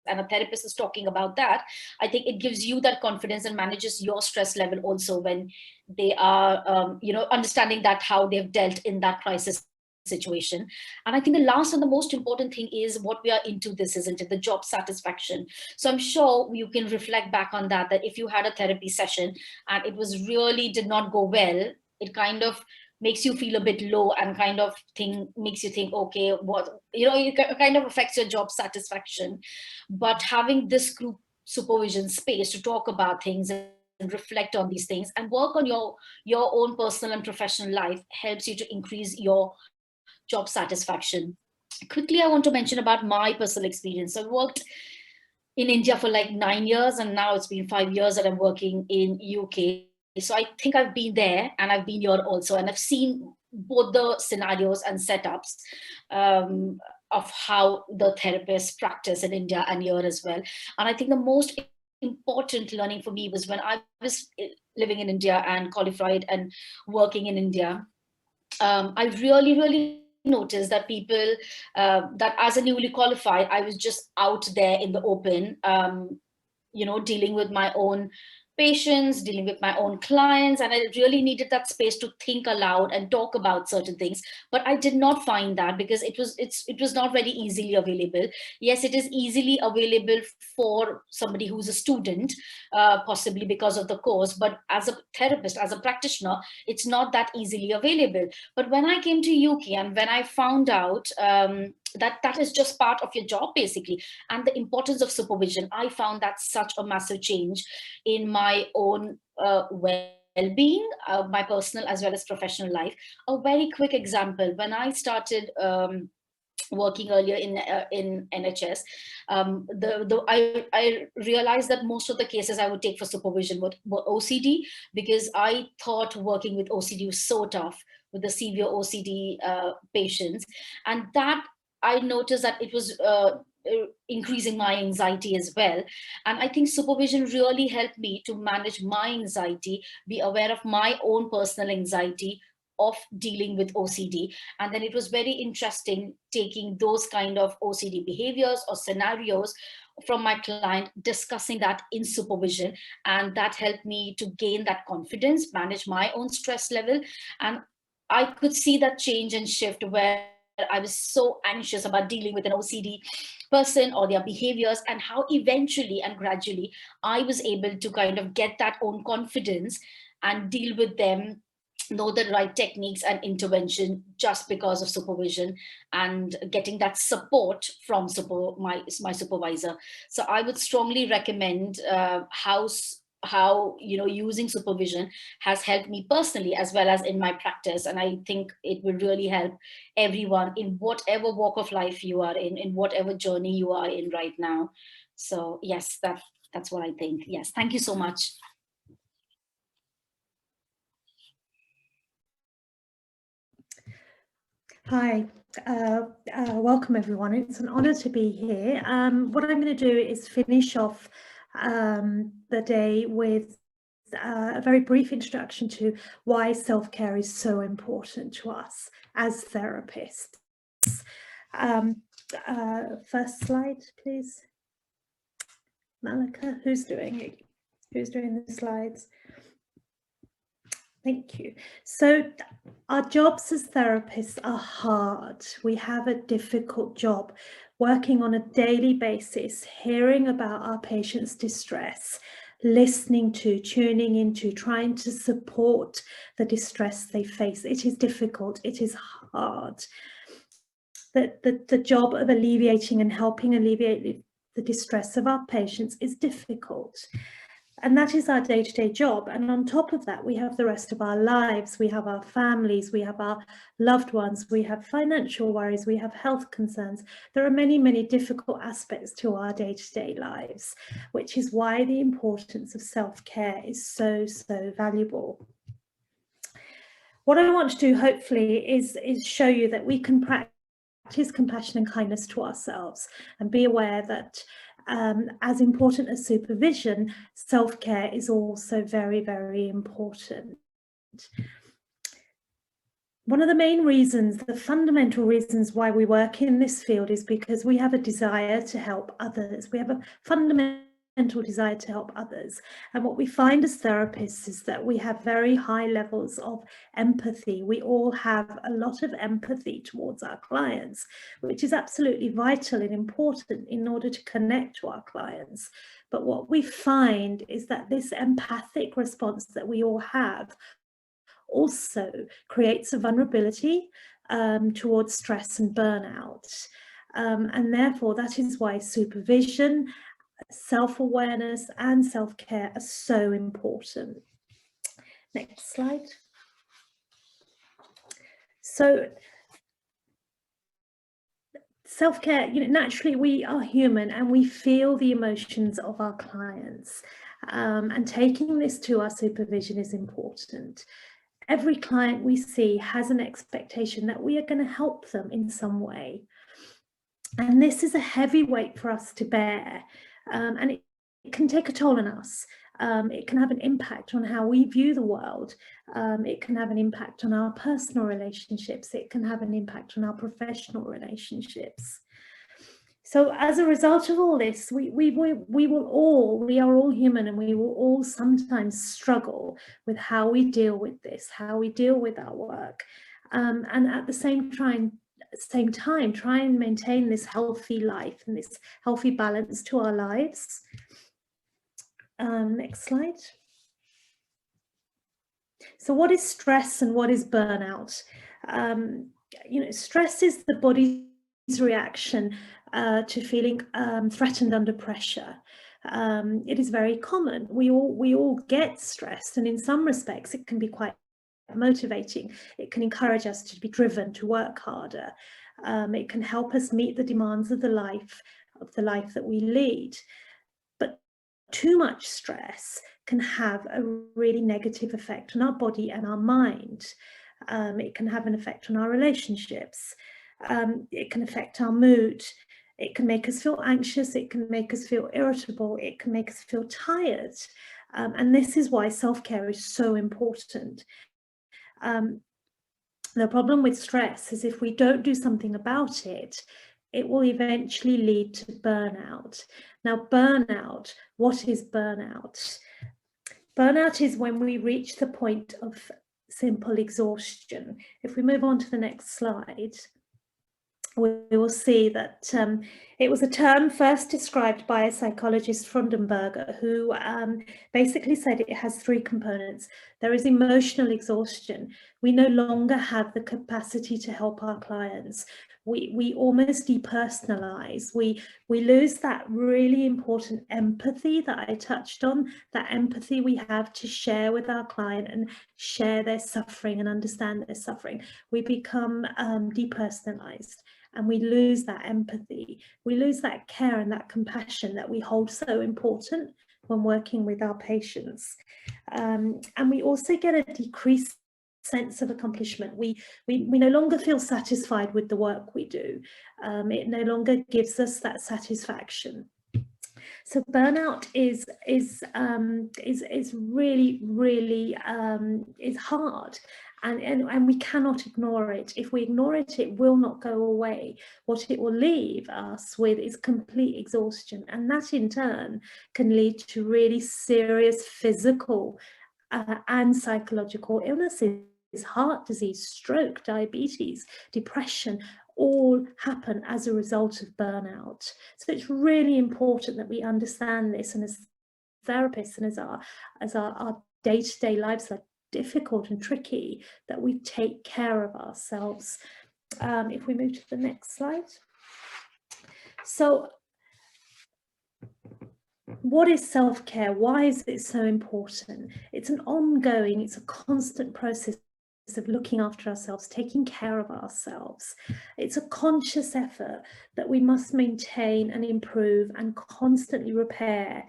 and a therapist is talking about that, I think it gives you that confidence and manages your stress level also when they are, you know, understanding that how they've dealt in that crisis situation. And I think the last and the most important thing is what we are into this, isn't it? The job satisfaction. So I'm sure you can reflect back on that, that if you had a therapy session and it was really did not go well, it kind of makes you feel a bit low and kind of makes you think, okay, what, you know, it kind of affects your job satisfaction. But having this group supervision space to talk about things and reflect on these things and work on your own personal and professional life helps you to increase your job satisfaction. Quickly, I want to mention about my personal experience. I worked in India for like 9 years, and now it's been 5 years that I'm working in UK. So I think I've been there and I've been here also, and I've seen both the scenarios and setups of how the therapists practice in India and here as well. And I think the most important learning for me was when I was living in India and qualified and working in India. I really noticed that people, that as a newly qualified, I was just out there in the open, you know, dealing with my own patients, dealing with my own clients, and I really needed that space to think aloud and talk about certain things. But I did not find that because it was not very easily available. Yes, it is easily available for somebody who's a student, possibly because of the course, but as a therapist, as a practitioner, it's not that easily available. But when I came to UK and when I found out that is just part of your job basically, and the importance of supervision, I found that such a massive change in my own well-being, my personal as well as professional life. A very quick example: when I started working earlier in NHS, I realized that most of the cases I would take for supervision were OCD, because I thought working with OCD was so tough, with the severe OCD patients, and that I noticed that it was increasing my anxiety as well. And I think supervision really helped me to manage my anxiety, be aware of my own personal anxiety of dealing with OCD. And then it was very interesting taking those kind of OCD behaviors or scenarios from my client, discussing that in supervision, and that helped me to gain that confidence, manage my own stress level. And I could see that change and shift where I was so anxious about dealing with an OCD person or their behaviors, and how eventually and gradually I was able to kind of get that own confidence and deal with them, know the right techniques and intervention just because of supervision and getting that support from my supervisor. So I would strongly recommend how how, you know, using supervision has helped me personally as well as in my practice. And I think it will really help everyone in whatever walk of life you are in whatever journey you are in right now. So yes, that's what I think. Yes, thank you so much. Hi, welcome everyone. It's an honor to be here. What I'm going to do is finish off the day with a very brief introduction to why self-care is so important to us as therapists. First slide, please. Malika, who's doing it? Who's doing the slides? Thank you. So our jobs as therapists are hard. We have a difficult job working on a daily basis, hearing about our patients' distress, listening to, tuning into, trying to support the distress they face. It is difficult. It is hard. The job of alleviating and helping alleviate the distress of our patients is difficult. And that is our day-to-day job. And on top of that, we have the rest of our lives. We have our families, we have our loved ones, we have financial worries, we have health concerns. There are many, many difficult aspects to our day-to-day lives, which is why the importance of self-care is so, so valuable. What I want to do, hopefully, is show you that we can practice compassion and kindness to ourselves and be aware that as important as supervision, self-care is also very, very important. One of the main reasons, the fundamental reasons why we work in this field is because we have a desire to help others. We have a fundamental desire to help others. And what we find as therapists is that we have very high levels of empathy. We all have a lot of empathy towards our clients, which is absolutely vital and important in order to connect to our clients. But what we find is that this empathic response that we all have also creates a vulnerability towards stress and burnout. And therefore, that is why supervision, self-awareness and self-care are so important. Next slide. So self-care, you know, naturally we are human and we feel the emotions of our clients, and taking this to our supervision is important. Every client we see has an expectation that we are going to help them in some way. And this is a heavy weight for us to bear, and it can take a toll on us. It can have an impact on how we view the world. It can have an impact on our personal relationships. It can have an impact on our professional relationships. So as a result of all this, we are all human, and we will all sometimes struggle with how we deal with this, how we deal with our work, and at the same time try and maintain this healthy life and this healthy balance to our lives. Next slide. So what is stress and what is burnout? You know, stress is the body's reaction to feeling threatened under pressure. It is very common. We all get stressed, and in some respects it can be quite motivating. It can encourage us to be driven to work harder. It can help us meet the demands of the life that we lead. But too much stress can have a really negative effect on our body and our mind. It can have an effect on our relationships. It can affect our mood. It can make us feel anxious. It can make us feel irritable. It can make us feel tired. And this is why self-care is so important. The problem with stress is if we don't do something about it, it will eventually lead to burnout. Now, burnout, what is burnout? Burnout is when we reach the point of simple exhaustion. If we move on to the next slide, we will see that it was a term first described by a psychologist, Freudenberger, who basically said it has three components. There is emotional exhaustion. We no longer have the capacity to help our clients. we almost depersonalize. We lose that really important empathy that I touched on, that empathy we have to share with our client and share their suffering and understand their suffering. We become depersonalized, and we lose that empathy. We lose that care and that compassion that we hold so important when working with our patients. And we also get a decreased sense of accomplishment. We no longer feel satisfied with the work we do. It no longer gives us that satisfaction. So burnout is really, really is hard, and we cannot ignore it. If we ignore it, it will not go away. What it will leave us with is complete exhaustion, and that in turn can lead to really serious physical and psychological illnesses. Heart disease, stroke, diabetes, depression, all happen as a result of burnout. So it's really important that we understand this, and as therapists and as our day-to-day lives are difficult and tricky, that we take care of ourselves. If we move to the next slide. So what is self-care? Why is it so important? It's an ongoing, it's a constant process of looking after ourselves, taking care of ourselves. It's a conscious effort that we must maintain and improve and constantly repair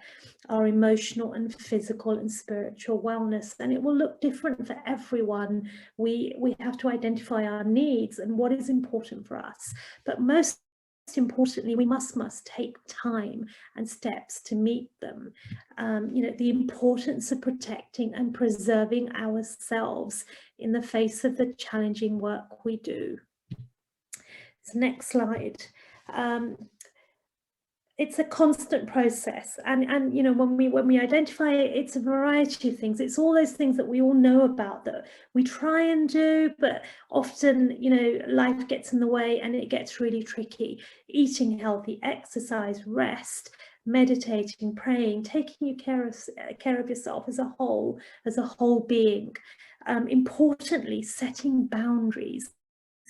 our emotional and physical and spiritual wellness. And it will look different for everyone. We have to identify our needs and what is important for us. But most importantly, we must take time and steps to meet them. You know, the importance of protecting and preserving ourselves in the face of the challenging work we do. So next slide. It's a constant process, and you know, when we identify it, it's a variety of things. It's all those things that we all know about that we try and do, but often, you know, life gets in the way and it gets really tricky. Eating healthy, exercise, rest, meditating, praying, taking care of yourself as a whole being. Importantly, setting boundaries,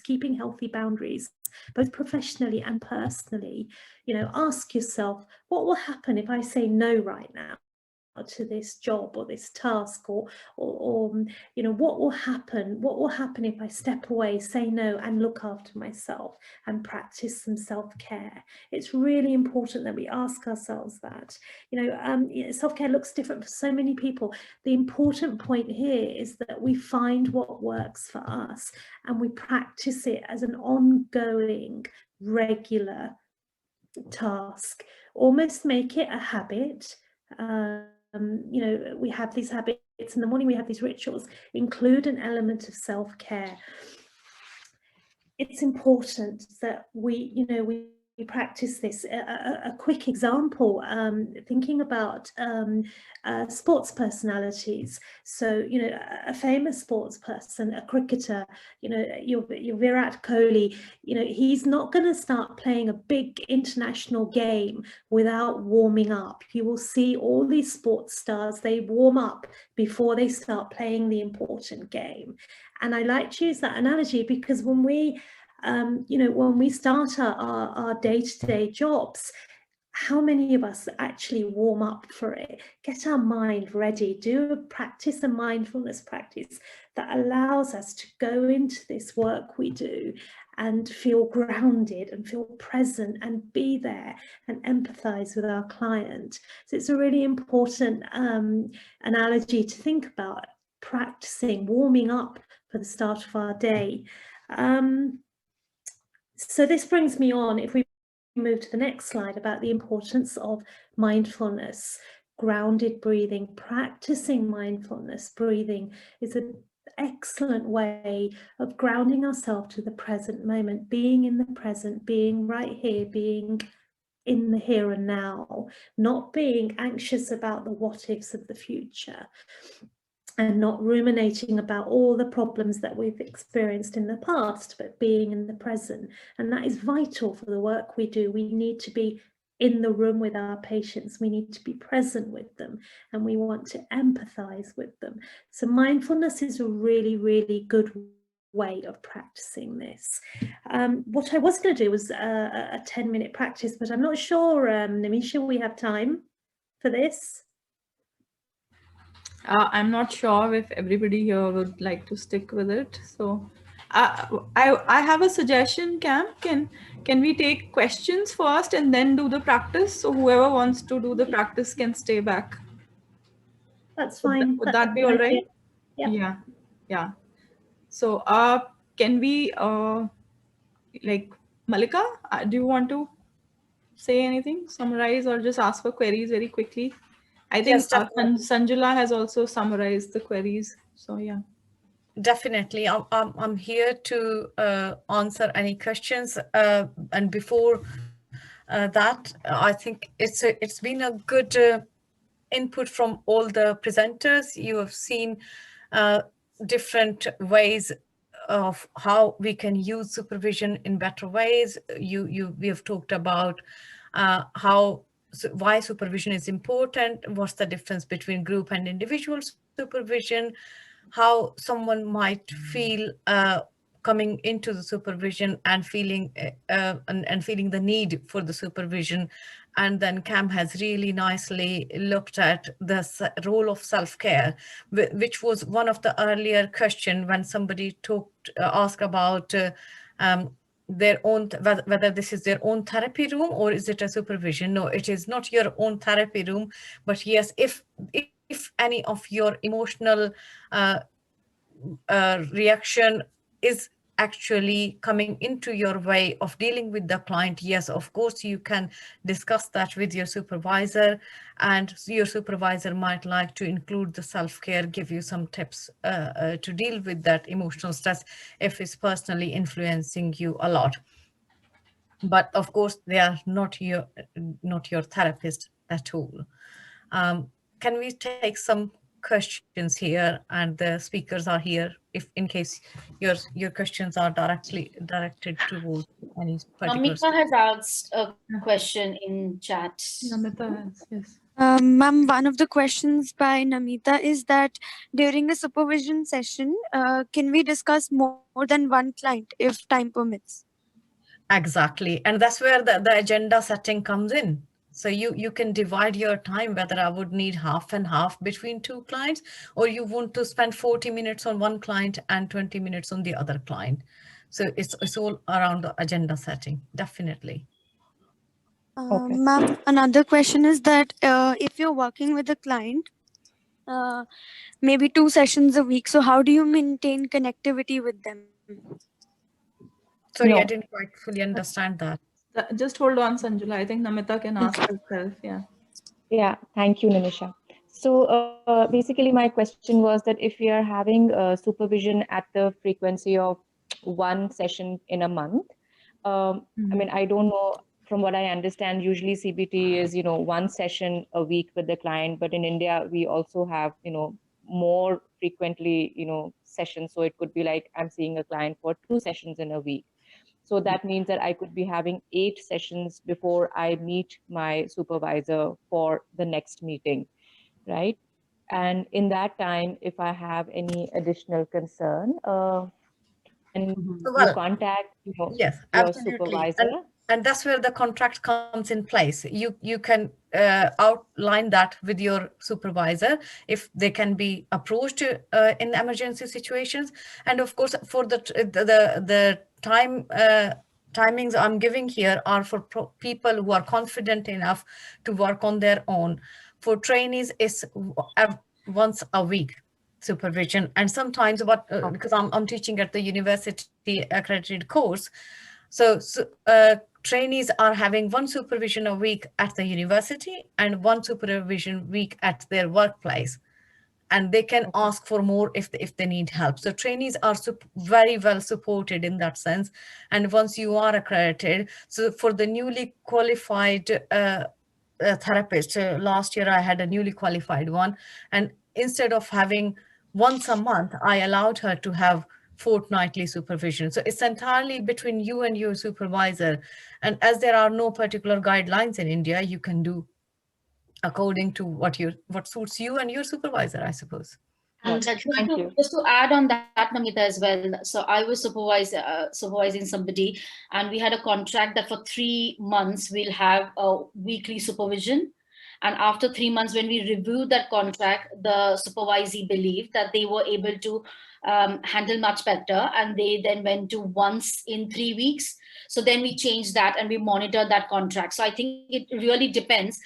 keeping healthy boundaries, both professionally and personally. You know, ask yourself, what will happen if I say no right now to this job or this task, or you know, what will happen if I step away, say no, and look after myself and practice some self-care. It's really important that we ask ourselves that. You know, self-care looks different for so many people. The important point here is that we find what works for us and we practice it as an ongoing, regular task. Almost make it a habit. You know, we have these habits in the morning, we have these rituals. Include an element of self-care. It's important that we practice this. A quick example, thinking about sports personalities. So, you know, a famous sports person, a cricketer, you know, your Virat Kohli, you know, he's not going to start playing a big international game without warming up. You will see all these sports stars, they warm up before they start playing the important game. And I like to use that analogy because when we you know, when we start our day-to-day jobs, how many of us actually warm up for it, get our mind ready, do a mindfulness practice that allows us to go into this work we do and feel grounded and feel present and be there and empathize with our client. So it's a really important analogy to think about, practicing warming up for the start of our day. So this brings me on, if we move to the next slide, about the importance of mindfulness, grounded breathing. Practicing mindfulness breathing is an excellent way of grounding ourselves to the present moment, being in the present, being right here, being in the here and now, not being anxious about the what ifs of the future, and not ruminating about all the problems that we've experienced in the past, but being in the present. And that is vital for the work we do. We need to be in the room with our patients. We need to be present with them, and we want to empathize with them. So mindfulness is a really, really good way of practicing this. What I was going to do was a 10-minute practice, but I'm not sure, Namisha, we have time for this. I'm not sure if everybody here would like to stick with it. So I have a suggestion, Cam. Can we take questions first and then do the practice? So whoever wants to do the practice can stay back. That's fine. Would that be all right? Yeah. Yeah. So can we like Malika, do you want to say anything, summarize, or just ask for queries very quickly? I think Yes, definitely. Sanjula has also summarized the queries. So yeah. Definitely, I'm here to answer any questions. And before that, I think it's been a good input from all the presenters. You have seen different ways of how we can use supervision in better ways. We have talked about why supervision is important, what's the difference between group and individual supervision, how someone might feel coming into the supervision and feeling feeling the need for the supervision. And then Cam has really nicely looked at the role of self-care, which was one of the earlier question when somebody asked about their own, whether this is their own therapy room or is it a supervision. No, it is not your own therapy room, but yes, if any of your emotional reaction is actually coming into your way of dealing with the client, yes, of course, you can discuss that with your supervisor, and your supervisor might like to include the self-care, give you some tips to deal with that emotional stress if it's personally influencing you a lot. But of course, they are not your therapist at all. Can we take some questions here, and the speakers are here if in case your questions are directed towards any particular Namita has asked a question in chat. Namita has, yes. Ma'am, one of the questions by Namita is that during a supervision session, can we discuss more than one client if time permits? Exactly, and that's where the agenda setting comes in. So you can divide your time, whether I would need half and half between two clients, or you want to spend 40 minutes on one client and 20 minutes on the other client. So it's all around the agenda setting, definitely. Ma'am, another question is that if you're working with a client, maybe 2 sessions a week, so how do you maintain connectivity with them? Sorry, I didn't quite fully understand that. Just hold on, Sanjula. I think Namita can ask herself. Yeah. Yeah, thank you, Nimisha. So basically my question was that if we are having supervision at the frequency of 1 session in a month, I mean, I don't know, from what I understand, usually CBT is, 1 session a week with the client, but in India, we also have, more frequently, sessions. So it could be like I'm seeing a client for 2 sessions in a week. So that means that I could be having 8 sessions before I meet my supervisor for the next meeting, right? And in that time, if I have any additional concern, and you contact yes, your absolutely. supervisor. And that's where the contract comes in place. You can outline that with your supervisor if they can be approached in emergency situations. And of course, for the timings I'm giving here are for people who are confident enough to work on their own. For trainees, it's once a week supervision, and sometimes because I'm teaching at the university accredited course, so trainees are having 1 supervision a week at the university and 1 supervision week at their workplace, and they can ask for more if they need help. So trainees are very well supported in that sense. And once you are accredited, so for the newly qualified therapist, last year I had a newly qualified one, and instead of having once a month, I allowed her to have fortnightly supervision. So it's entirely between you and your supervisor. And as there are no particular guidelines in India, you can do according to what suits you and your supervisor, I suppose. And Thank you. just to add on that, Namita, as well. So I was supervising somebody, and we had a contract that for 3 months we'll have a weekly supervision. And after 3 months, when we reviewed that contract, the supervisee believed that they were able to handle much better, and they then went to once in 3 weeks. So then we changed that and we monitored that contract. So I think it really depends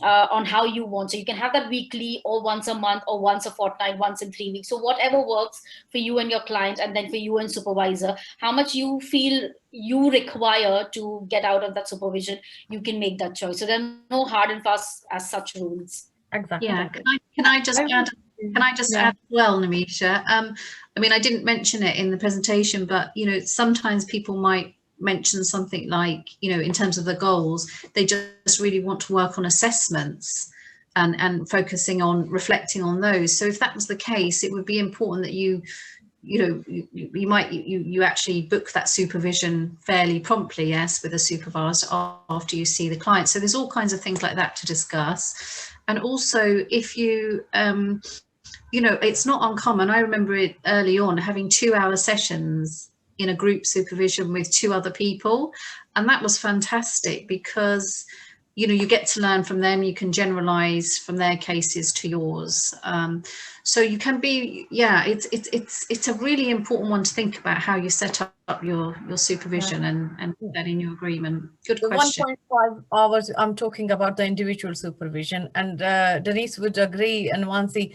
on how you want. So you can have that weekly or once a month or once a fortnight, once in 3 weeks. So whatever works for you and your client, and then for you and supervisor, how much you feel you require to get out of that supervision, you can make that choice. So there are no hard and fast as such rules. Exactly. Yeah, can I just add? Can I just add as well, Namisha? I mean, I didn't mention it in the presentation, but sometimes people might mention something like, in terms of the goals, they just really want to work on assessments and focusing on reflecting on those. So if that was the case, it would be important that you actually book that supervision fairly promptly, yes, with a supervisor after you see the client. So there's all kinds of things like that to discuss. And also, if you, it's not uncommon. I remember it early on, having 2-hour sessions in a group supervision with 2 other people. And that was fantastic because, you get to learn from them. You can generalize from their cases to yours. So you can be, it's a really important one to think about how you set up your supervision and put that in your agreement. Good question. 1.5 hours, I'm talking about the individual supervision, and Denise would agree, and Wansi,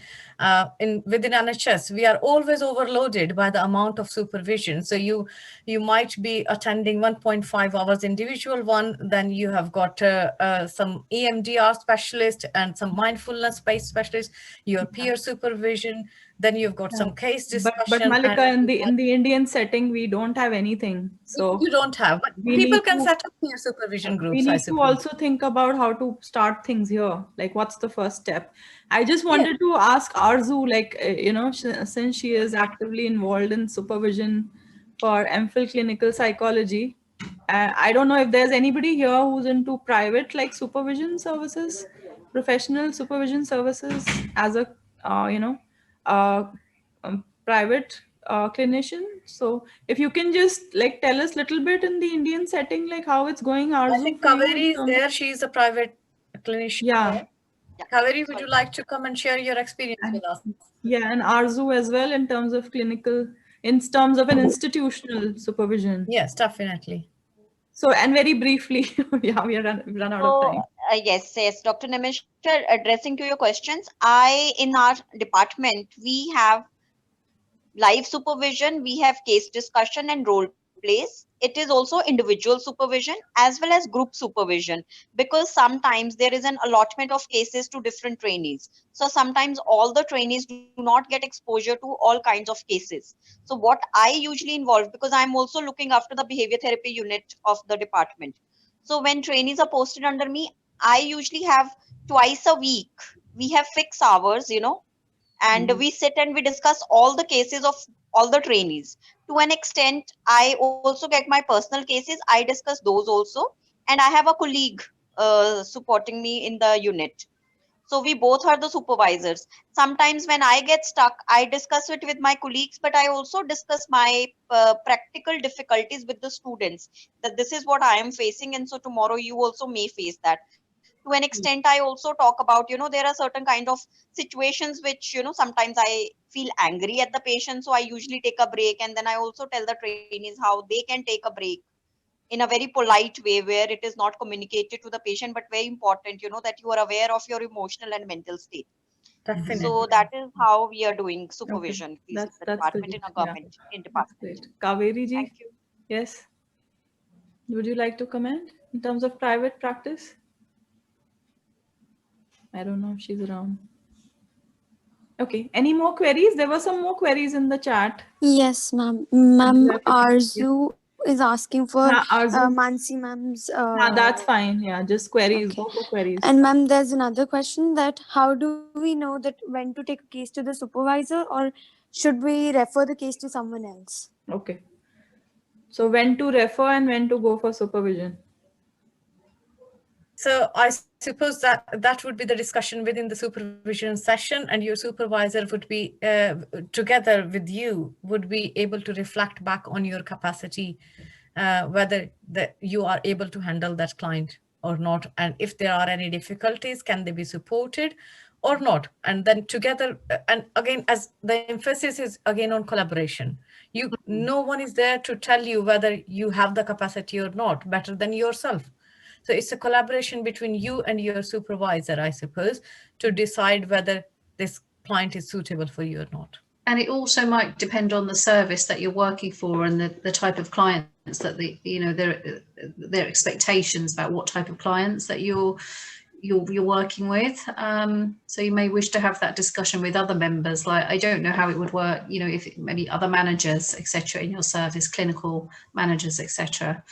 within NHS, we are always overloaded by the amount of supervision. So you might be attending 1.5 hours individual one, then you have got some EMDR specialist and some mindfulness-based specialist, your peer supervision, then you've got some case discussion. But Malika, in the Indian setting, we don't have anything. So you don't have, but people can set up peer supervision groups. We need to also think about how to start things here. Like, what's the first step? I just wanted to ask Arzu, like, since she is actively involved in supervision for MPhil clinical psychology, I don't know if there's anybody here who's into private, like, supervision services, professional supervision services as a, private clinician. So if you can just like tell us a little bit in the Indian setting, like how it's going. Arzu, I think Kaveri is there. She's a private clinician. Yeah. Kaveri, would you like to come and share your experience with us? Yeah, and Arzu as well in terms of clinical, in terms of an institutional supervision. Yes, definitely. So, and very briefly, yeah, we run out of time. Yes, Dr. Nimish, addressing to your questions, in our department, we have live supervision, we have case discussion and role plays. It is also individual supervision as well as group supervision, because sometimes there is an allotment of cases to different trainees. So sometimes all the trainees do not get exposure to all kinds of cases. So what I usually involve, because I'm also looking after the behavior therapy unit of the department. So when trainees are posted under me, I usually have twice a week, we have fixed hours, and we sit and we discuss all the cases of all the trainees. To an extent, I also get my personal cases. I discuss those also. And I have a colleague supporting me in the unit. So we both are the supervisors. Sometimes when I get stuck, I discuss it with my colleagues, but I also discuss my practical difficulties with the students, that this is what I am facing. And so tomorrow you also may face that. To an extent, I also talk about, there are certain kind of situations which, sometimes I feel angry at the patient. So I usually take a break. And then I also tell the trainees how they can take a break in a very polite way, where it is not communicated to the patient, but very important, that you are aware of your emotional and mental state. Definitely. So that is how we are doing supervision. Okay. That's department good. in a government department. Kaveri ji. Thank you. Yes. Would you like to comment in terms of private practice? I don't know if she's around. Okay. Any more queries? There were some more queries in the chat. Yes, ma'am. Ma'am, Arzu is asking for Mansi ma'am's. That's fine. Yeah, just queries. Okay. Go for queries. And ma'am, there's another question, that how do we know that when to take a case to the supervisor, or should we refer the case to someone else? Okay. So when to refer and when to go for supervision? So I suppose that that would be the discussion within the supervision session, and your supervisor would be together with you, would be able to reflect back on your capacity, whether you are able to handle that client or not. And if there are any difficulties, can they be supported or not? And then together, and again, as the emphasis is again on collaboration, no one is there to tell you whether you have the capacity or not better than yourself. So it's a collaboration between you and your supervisor, I suppose, to decide whether this client is suitable for you or not. And it also might depend on the service that you're working for and the type of clients that their expectations about what type of clients that you're working with. So you may wish to have that discussion with other members. Like, I don't know how it would work, if maybe other managers, etc., in your service, clinical managers, etc.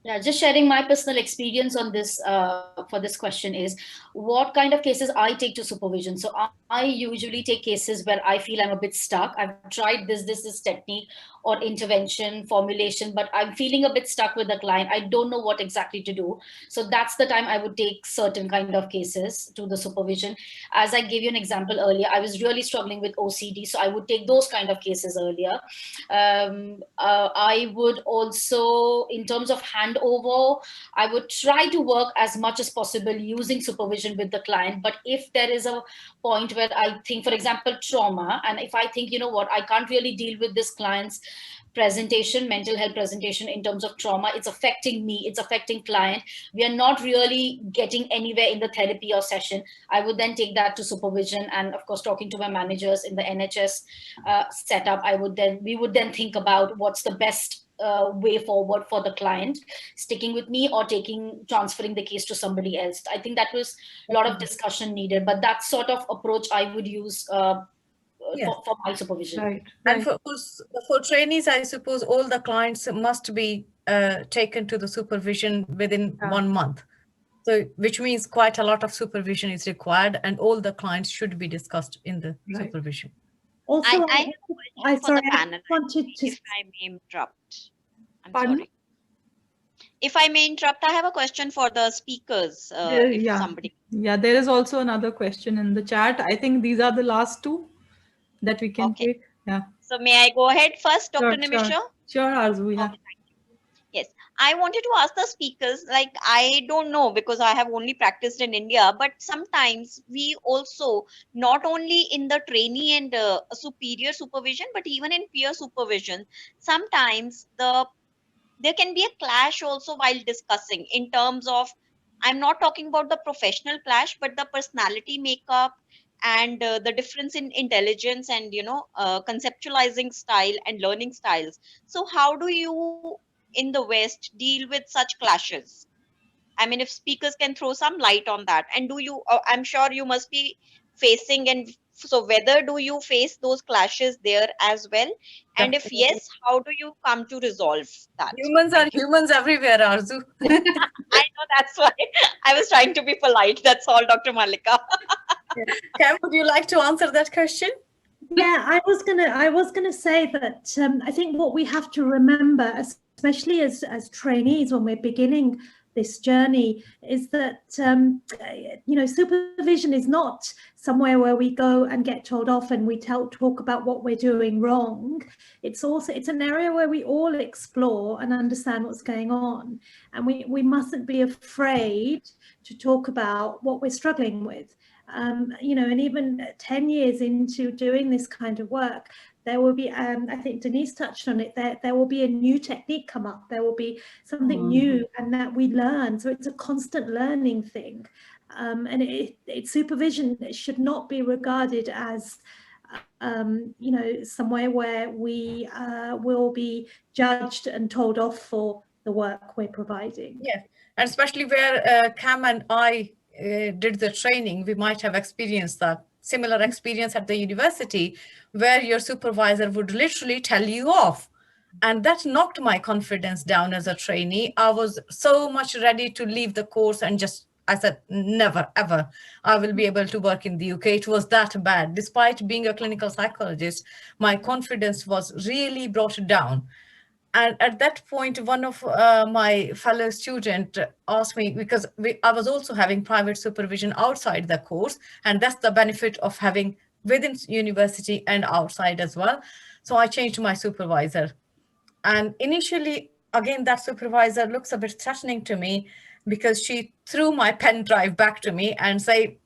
Yeah, just sharing my personal experience on this for this question is what kind of cases I take to supervision. So I usually take cases where I feel I'm a bit stuck. I've tried this technique or intervention formulation, but I'm feeling a bit stuck with the client. I don't know what exactly to do. So that's the time I would take certain kind of cases to the supervision. As I gave you an example earlier, I was really struggling with OCD. So I would take those kind of cases earlier. I would also, in terms of handover, I would try to work as much as possible using supervision with the client. But if there is a point where I think, for example, trauma, and if I think, I can't really deal with this client's mental health presentation in terms of trauma, it's affecting me, it's affecting client, we are not really getting anywhere in the therapy or session, I would then take that to supervision. And of course, talking to my managers in the NHS setup, we would then think about what's the best way forward for the client, sticking with me or transferring the case to somebody else. I think that was a lot of discussion needed, but that sort of approach I would use for my supervision. Right. And for trainees, I suppose all the clients must be taken to the supervision within 1 month. So, which means quite a lot of supervision is required, and all the clients should be discussed in the supervision. Also, I have a question for the panel. If I may interrupt. Pardon? Sorry. If I may interrupt, I have a question for the speakers. Yeah, there is also another question in the chat. I think these are the last two that we can take. Yeah. So may I go ahead first, Dr. Nimisha? Sure, Arzu. Yeah. Okay, thank you. Yes, I wanted to ask the speakers, like, I don't know because I have only practiced in India, but sometimes we also, not only in the trainee and superior supervision, but even in peer supervision, sometimes there can be a clash also while discussing in terms of, I'm not talking about the professional clash, but the personality makeup and the difference in intelligence and, conceptualizing style and learning styles. So how do you in the West deal with such clashes? I mean, if speakers can throw some light on that. And I'm sure you must be facing, and so whether do you face those clashes there as well? And if yes, how do you come to resolve that? Humans are humans everywhere, Arzu. I know, that's why I was trying to be polite. That's all, Dr. Malika. Cam, would you like to answer that question? Yeah, I was gonna say that I think what we have to remember, especially as trainees when we're beginning this journey, is that supervision is not somewhere where we go and get told off and we talk about what we're doing wrong. It's an area where we all explore and understand what's going on, and we mustn't be afraid to talk about what we're struggling with. And even 10 years into doing this kind of work, there will be, I think Denise touched on it, there will be a new technique come up, there will be something new and that we learn. So it's a constant learning thing. And supervision should not be regarded as, somewhere where we will be judged and told off for the work we're providing. Yeah, and especially where Cam and I did the training, we might have experienced that similar experience at the university where your supervisor would literally tell you off. And that knocked my confidence down as a trainee. I was so much ready to leave the course and I said, never, ever, I will be able to work in the UK. It was that bad. Despite being a clinical psychologist, my confidence was really brought down. And at that point, one of my fellow student asked me, because I was also having private supervision outside the course, and that's the benefit of having within university and outside as well. So I changed my supervisor. And initially, again, that supervisor looks a bit threatening to me, because she threw my pen drive back to me and say,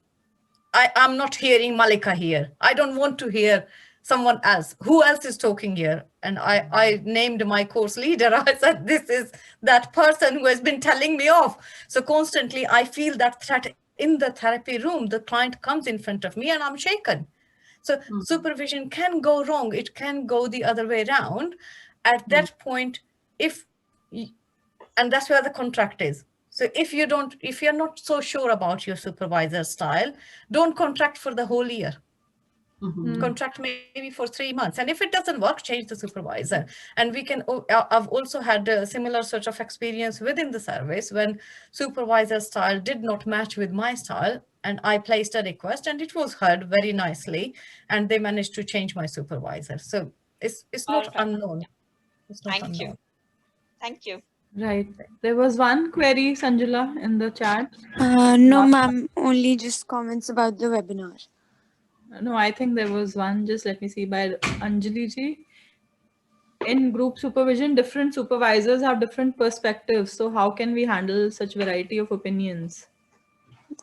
I'm not hearing Malika here. I don't want to hear someone else. Who else is talking here? And I named my course leader. I said, this is that person who has been telling me off. So constantly I feel that threat in the therapy room. The client comes in front of me and I'm shaken. So supervision can go wrong. It can go the other way around. At that point, and that's where the contract is. So if you're not so sure about your supervisor style, don't contract for the whole year. Contract maybe for 3 months. And if it doesn't work, change the supervisor. And I've also had a similar sort of experience within the service when supervisor style did not match with my style. And I placed a request and it was heard very nicely. And they managed to change my supervisor. So it's not unknown. It's not Thank unknown. you. Thank you. Right. There was one query, Sanjula, in the chat. No, ma'am. Only just comments about the webinar. No, I think there was one. Just let me see, by Anjali ji. In group supervision, different supervisors have different perspectives. So how can we handle such variety of opinions?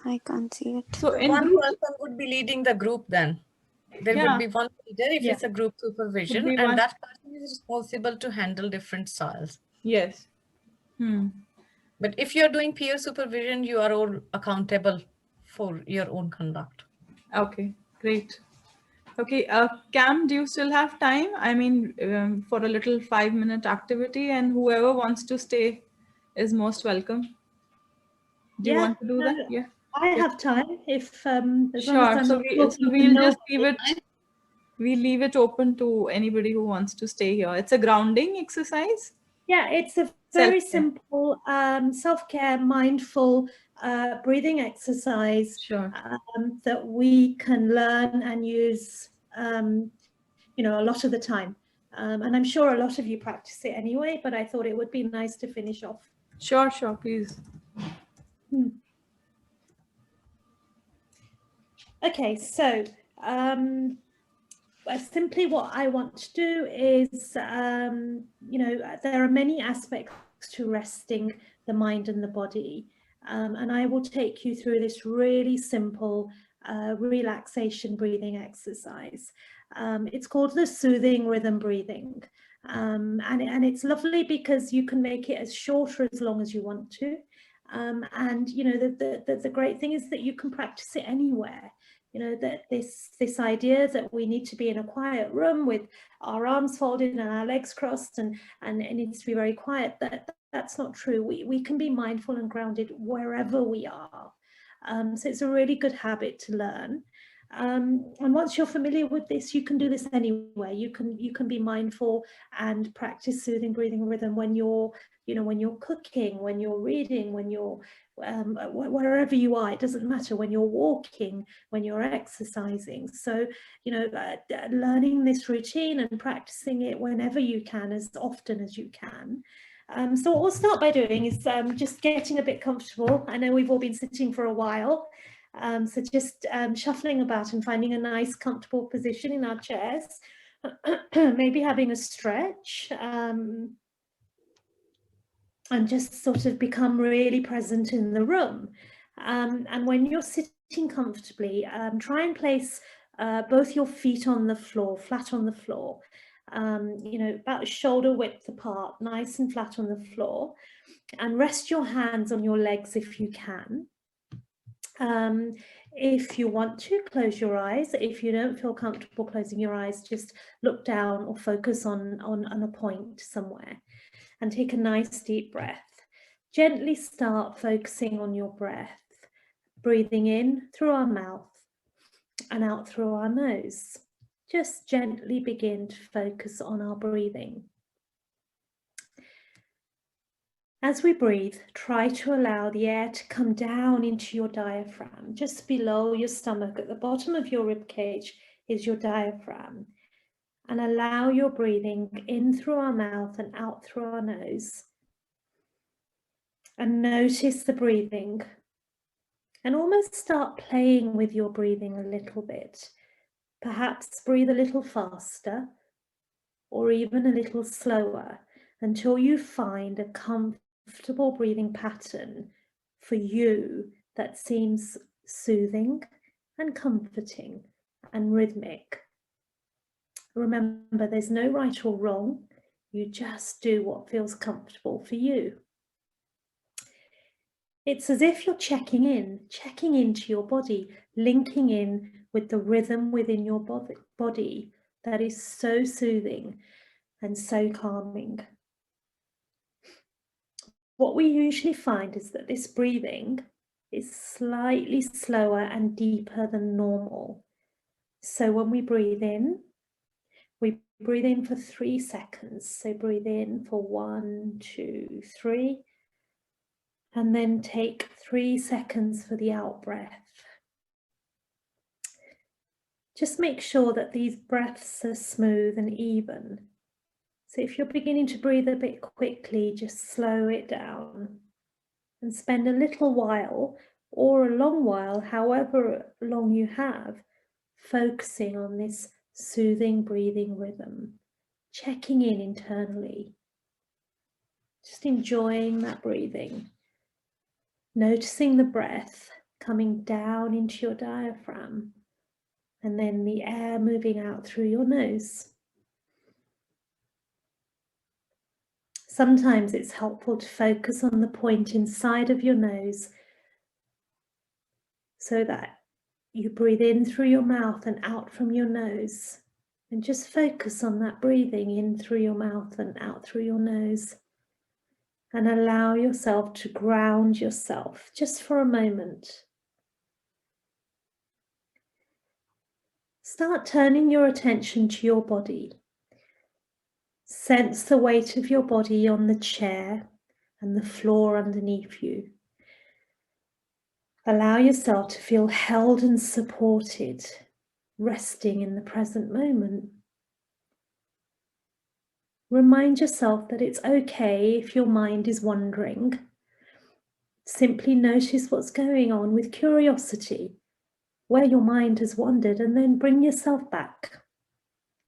I can't see it. So in one group, person would be leading the group then. There would be one leader if it's a group supervision, and that person is responsible to handle different styles. Yes. But if you're doing peer supervision, you are all accountable for your own conduct. Okay, great. Okay, Cam, do you still have time? I mean, for a little 5-minute activity, and whoever wants to stay is most welcome. Do you want to do that? Yeah. I have time if as long as Sure. I'm So not we'll talking just leave it open to anybody who wants to stay here. It's a grounding exercise. Yeah, it's a very simple self-care, mindful breathing exercise that we can learn and use, you know, a lot of the time. And I'm sure a lot of you practice it anyway, but I thought it would be nice to finish off. Sure, please. Okay, so simply what I want to do is, you know, there are many aspects to resting the mind and the body. And I will take you through this really simple relaxation breathing exercise. It's called the soothing rhythm breathing. And it's lovely because you can make it as short or as long as you want to. And, you know, the great thing is that you can practice it anywhere. You know, that this idea that we need to be in a quiet room with our arms folded and our legs crossed and it needs to be very quiet, that's not true. We can be mindful and grounded wherever we are. So it's a really good habit to learn. And once you're familiar with this, you can do this anywhere. You can be mindful and practice soothing breathing rhythm when you're, you know, when you're cooking, when you're reading, when you're wherever you are. It doesn't matter, when you're walking, when you're exercising. So, you know, learning this routine and practicing it whenever you can, as often as you can. So what we'll start by doing is just getting a bit comfortable. I know we've all been sitting for a while. So just shuffling about and finding a nice comfortable position in our chairs, maybe having a stretch, and just sort of become really present in the room. And when you're sitting comfortably, try and place both your feet on the floor, flat on the floor, you know, about shoulder width apart, nice and flat on the floor, and rest your hands on your legs if you can. If you want to, close your eyes. If you don't feel comfortable closing your eyes, just look down or focus on a point somewhere and take a nice deep breath. Gently start focusing on your breath, breathing in through our mouth and out through our nose. Just gently begin to focus on our breathing. As we breathe, try to allow the air to come down into your diaphragm. Just below your stomach, at the bottom of your rib cage, is your diaphragm. and allow your breathing in through our mouth and out through our nose. And notice the breathing. And almost start playing with your breathing a little bit. Perhaps breathe a little faster or even a little slower until you find a comfortable breathing pattern for you that seems soothing and comforting and rhythmic. Remember, there's no right or wrong. You just do what feels comfortable for you. It's as if you're checking into your body, linking in with the rhythm within your body that is so soothing and so calming. What we usually find is that this breathing is slightly slower and deeper than normal. So when we breathe in for 3 seconds. So breathe in for 1, 2, 3. And then take 3 seconds for the out breath. Just make sure that these breaths are smooth and even. So if you're beginning to breathe a bit quickly, just slow it down and spend a little while or a long while, however long you have, focusing on this soothing breathing rhythm, checking in internally, just enjoying that breathing. Noticing the breath coming down into your diaphragm and then the air moving out through your nose. Sometimes it's helpful to focus on the point inside of your nose so that you breathe in through your mouth and out from your nose. And just focus on that breathing in through your mouth and out through your nose. And allow yourself to ground yourself just for a moment. Start turning your attention to your body. Sense the weight of your body on the chair and the floor underneath you. Allow yourself to feel held and supported, resting in the present moment. Remind yourself that it's okay if your mind is wandering. Simply notice what's going on with curiosity, where your mind has wandered, and then bring yourself back.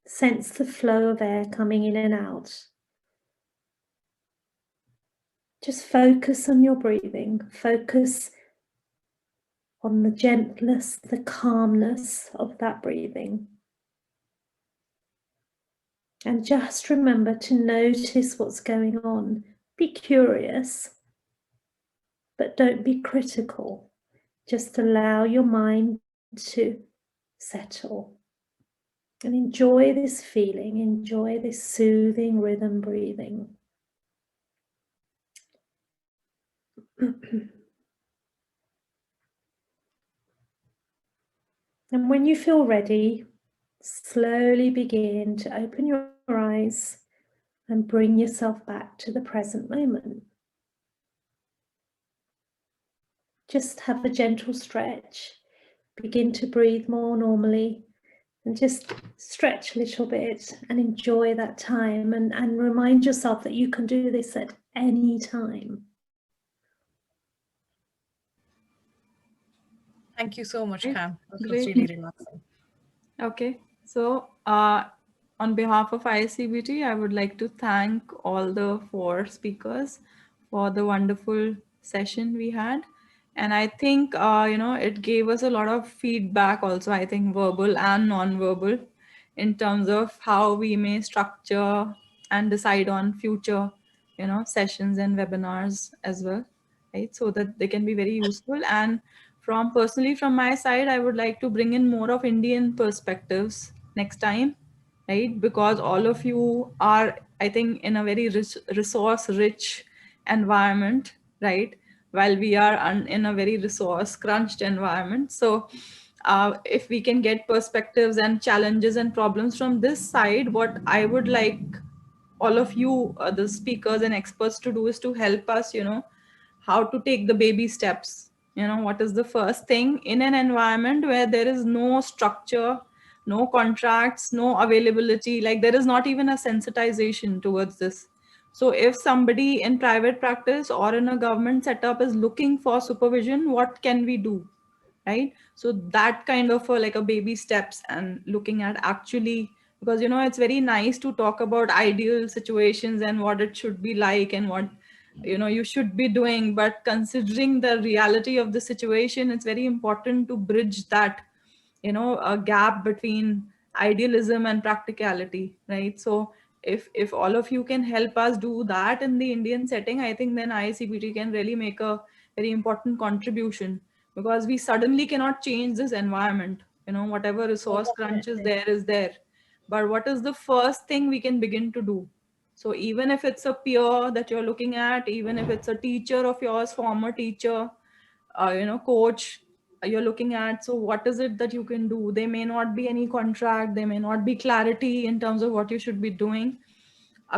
Sense the flow of air coming in and out. Just focus on your breathing. Focus on the gentleness, the calmness of that breathing. And just remember to notice what's going on. Be curious, but don't be critical. Just allow your mind to settle. And enjoy this feeling, enjoy this soothing rhythm breathing. And when you feel ready, slowly begin to open your eyes and bring yourself back to the present moment. Just have a gentle stretch. Begin to breathe more normally and just stretch a little bit and enjoy that time and remind yourself that you can do this at any time. Thank you so much, Cam. This was Great. really relaxing. Okay, so on behalf of IACBT, I would like to thank all the 4 speakers for the wonderful session we had. And I think, it gave us a lot of feedback also, I think verbal and non-verbal, in terms of how we may structure and decide on future, sessions and webinars as well, right? So that they can be very useful. And personally from my side, I would like to bring in more of Indian perspectives next time, right? Because all of you are, I think, in a very resource-rich environment, right? While we are in a very resource-crunched environment. So if we can get perspectives and challenges and problems from this side, what I would like all of you, the speakers and experts, to do is to help us, how to take the baby steps. What is the first thing in an environment where there is no structure, no contracts, no availability. Like there is not even a sensitization towards this. So if somebody in private practice or in a government setup is looking for supervision, what can we do? Right? So that kind of like a baby steps and looking at actually, because it's very nice to talk about ideal situations and what it should be like and what you should be doing, but considering the reality of the situation, it's very important to bridge that a gap between idealism and practicality, right? So if all of you can help us do that in the Indian setting, I think then IACBT can really make a very important contribution, because we suddenly cannot change this environment. Whatever resource crunch is there, but what is the first thing we can begin to do? So even if it's a peer that you're looking at, even if it's a teacher of yours, former teacher, coach you're looking at, so what is it that you can do? There may not be any contract, there may not be clarity in terms of what you should be doing.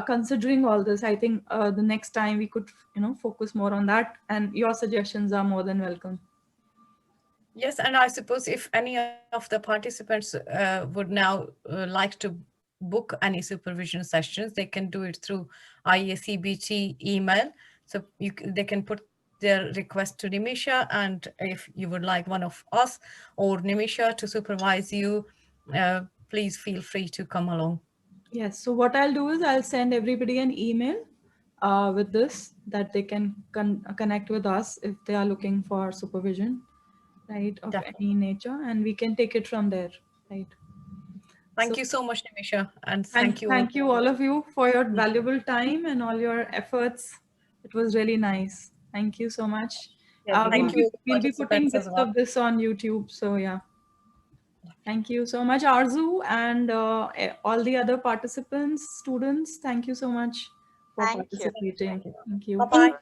Considering all this, I think the next time we could focus more on that, and your suggestions are more than welcome. Yes, and I suppose if any of the participants would now like to book any supervision sessions, they can do it through IACBT email. So they can put their request to Nimisha, and if you would like one of us or Nimisha to supervise you, please feel free to come along. Yes, so what I'll do is I'll send everybody an email with this, that they can connect with us if they are looking for supervision, right, of any nature, and we can take it from there, right? Thank you so much, Nimisha, and thank you all of you for your valuable time and all your efforts. It was really nice. Thank you so much. Yeah, we'll be putting bits of this on YouTube, so yeah. Thank you so much, Arzu, and all the other participants, students. Thank you so much for participating. Thank you. Bye-bye.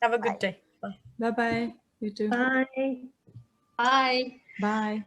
Have a good day. Bye. Bye-bye. You too. Bye. Bye. Bye.